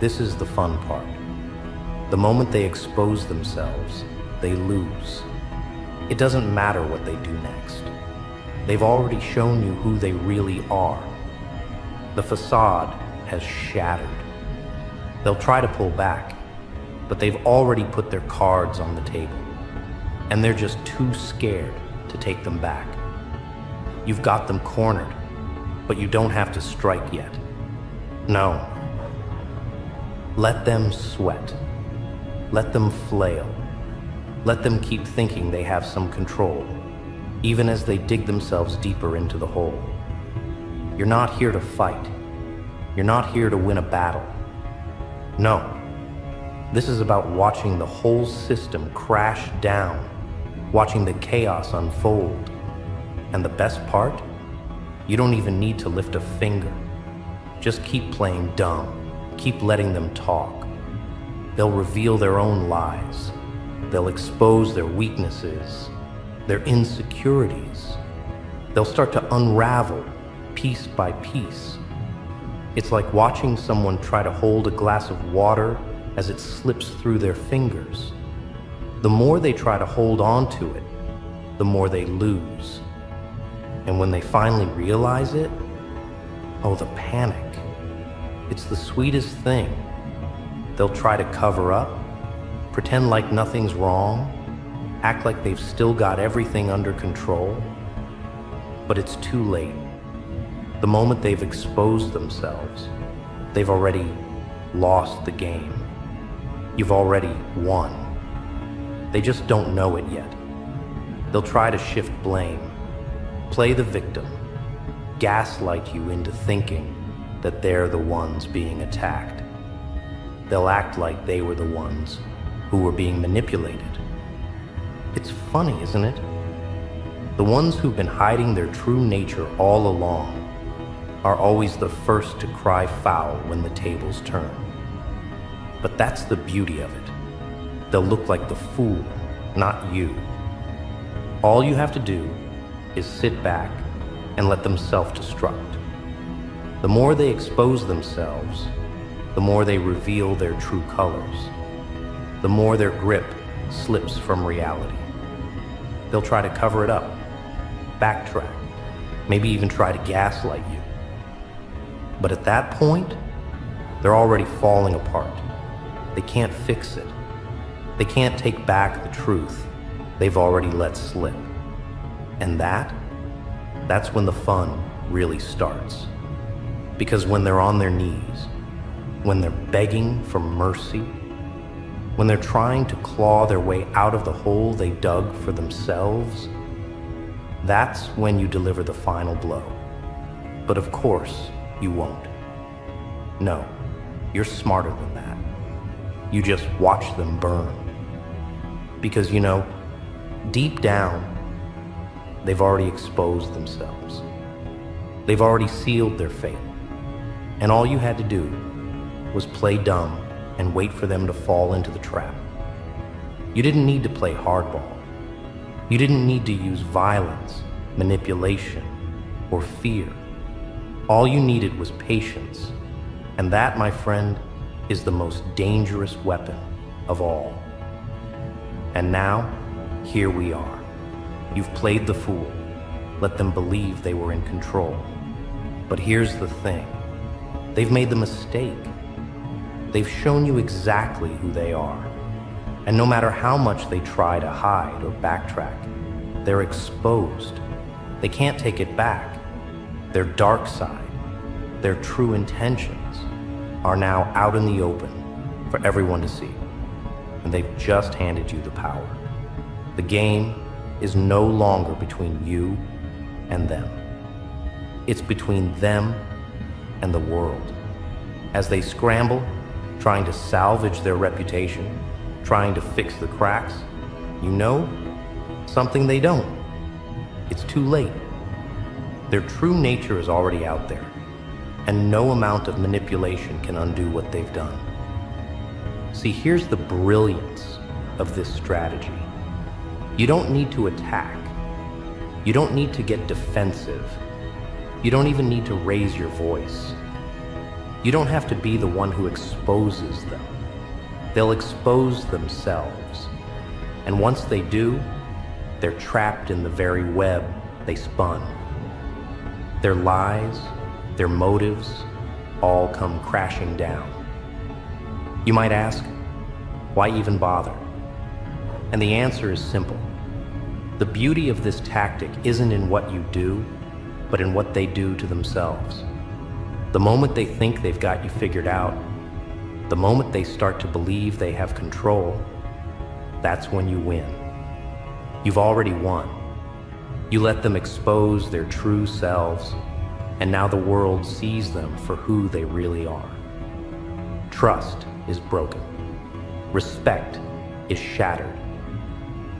is the fun part. The moment they expose themselves, they lose. It doesn't matter what they do next. They've already shown you who they really are. The facade has shattered. They'll try to pull back, but they've already put their cards on the table, and they're just too scared to take them back. You've got them cornered, but you don't have to strike yet. No. Let them sweat. Let them flail. Let them keep thinking they have some control, even as they dig themselves deeper into the hole. You're not here to fight. You're not here to win a battle. No. This is about watching the whole system crash down, watching the chaos unfold. And the best part? You don't even need to lift a finger. Just keep playing dumb. Keep letting them talk. They'll reveal their own lies. They'll expose their weaknesses, their insecurities. They'll start to unravel piece by piece. It's like watching someone try to hold a glass of water as it slips through their fingers. The more they try to hold on to it, the more they lose. And when they finally realize it, oh, the panic. It's the sweetest thing. They'll try to cover up, pretend like nothing's wrong, act like they've still got everything under control. But it's too late. The moment they've exposed themselves, they've already lost the game. You've already won. They just don't know it yet. They'll try to shift blame, play the victim, gaslight you into thinking that they're the ones being attacked. They'll act like they were the ones who were being manipulated. It's funny, isn't it? The ones who've been hiding their true nature all along are always the first to cry foul when the tables turn. But that's the beauty of it. They'll look like the fool, not you. All you have to do is sit back and let them self-destruct. The more they expose themselves, the more they reveal their true colors, the more their grip slips from reality. They'll try to cover it up, backtrack, maybe even try to gaslight you. But at that point, they're already falling apart. They can't fix it. They can't take back the truth they've already let slip. And that's when the fun really starts. Because when they're on their knees, when they're begging for mercy, when they're trying to claw their way out of the hole they dug for themselves, that's when you deliver the final blow. But of course, you won't. No, you're smarter than that. You just watch them burn. Because, you know, deep down, they've already exposed themselves. They've already sealed their fate. And all you had to do was play dumb and wait for them to fall into the trap. You didn't need to play hardball. You didn't need to use violence, manipulation, or fear. All you needed was patience. And that, my friend, is the most dangerous weapon of all. And now, here we are. You've played the fool. Let them believe they were in control. But here's the thing. They've made the mistake. They've shown you exactly who they are. And no matter how much they try to hide or backtrack, they're exposed. They can't take it back. Their dark side, their true intentions, are now out in the open for everyone to see. And they've just handed you the power. The game is no longer between you and them. It's between them and the world. As they scramble, trying to salvage their reputation, trying to fix the cracks, you know something they don't. It's too late. Their true nature is already out there, and no amount of manipulation can undo what they've done. See, here's the brilliance of this strategy. You don't need to attack. You don't need to get defensive. You don't even need to raise your voice. You don't have to be the one who exposes them. They'll expose themselves. And once they do, they're trapped in the very web they spun. Their lies, their motives, all come crashing down. You might ask, why even bother? And the answer is simple. The beauty of this tactic isn't in what you do, but in what they do to themselves. The moment they think they've got you figured out, the moment they start to believe they have control, that's when you win. You've already won. You let them expose their true selves, and now the world sees them for who they really are. Trust is broken. Respect is shattered.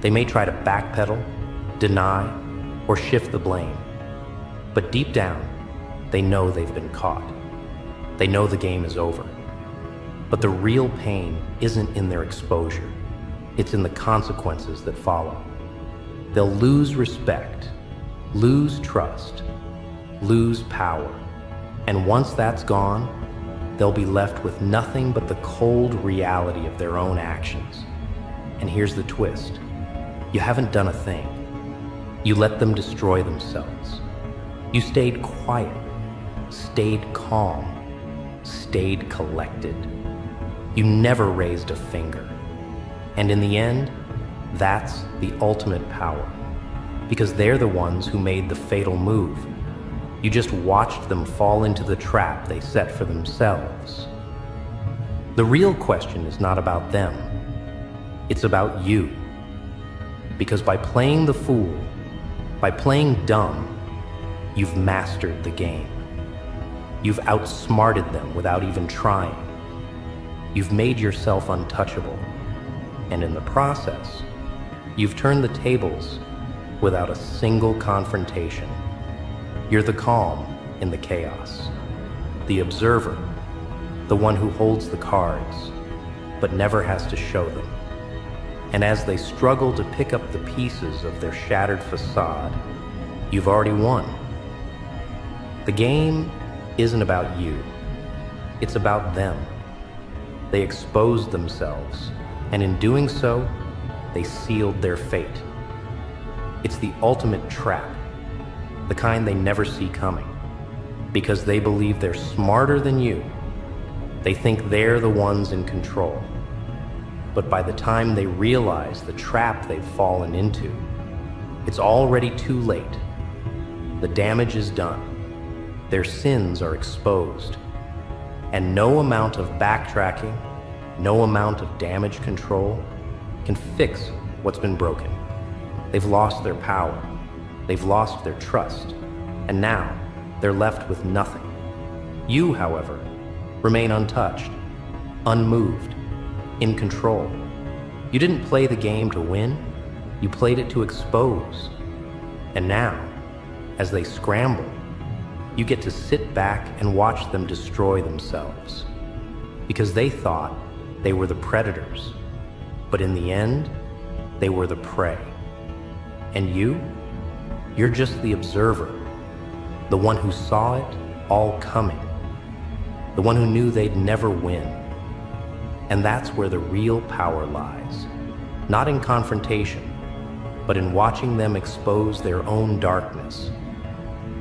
They may try to backpedal, deny, or shift the blame. But deep down, they know they've been caught. They know the game is over. But the real pain isn't in their exposure. It's in the consequences that follow. They'll lose respect, lose trust, lose power. And once that's gone, they'll be left with nothing but the cold reality of their own actions. And here's the twist. You haven't done a thing. You let them destroy themselves. You stayed quiet, stayed calm, stayed collected. You never raised a finger. And in the end, that's the ultimate power. Because they're the ones who made the fatal move. You just watched them fall into the trap they set for themselves. The real question is not about them. It's about you. Because by playing the fool, by playing dumb, you've mastered the game. You've outsmarted them without even trying. You've made yourself untouchable. And in the process, you've turned the tables without a single confrontation. You're the calm in the chaos, the observer, the one who holds the cards, but never has to show them. And as they struggle to pick up the pieces of their shattered facade, you've already won. The game isn't about you. It's about them. They exposed themselves, and in doing so, they sealed their fate. It's the ultimate trap, the kind they never see coming, because they believe they're smarter than you. They think they're the ones in control. But by the time they realize the trap they've fallen into, it's already too late. The damage is done. Their sins are exposed. And no amount of backtracking, no amount of damage control can fix what's been broken. They've lost their power. They've lost their trust. And now they're left with nothing. You, however, remain untouched, unmoved, in control. You didn't play the game to win. You played it to expose. And now, as they scramble, you get to sit back and watch them destroy themselves. Because they thought they were the predators. But in the end, they were the prey. And you're just the observer, the one who saw it all coming, the one who knew they'd never win. And that's where the real power lies, not in confrontation, but in watching them expose their own darkness.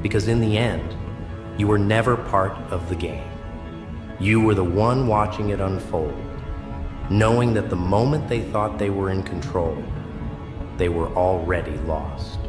Because in the end, You were never part of the game. You were the one watching it unfold, knowing that the moment they thought they were in control, they were already lost.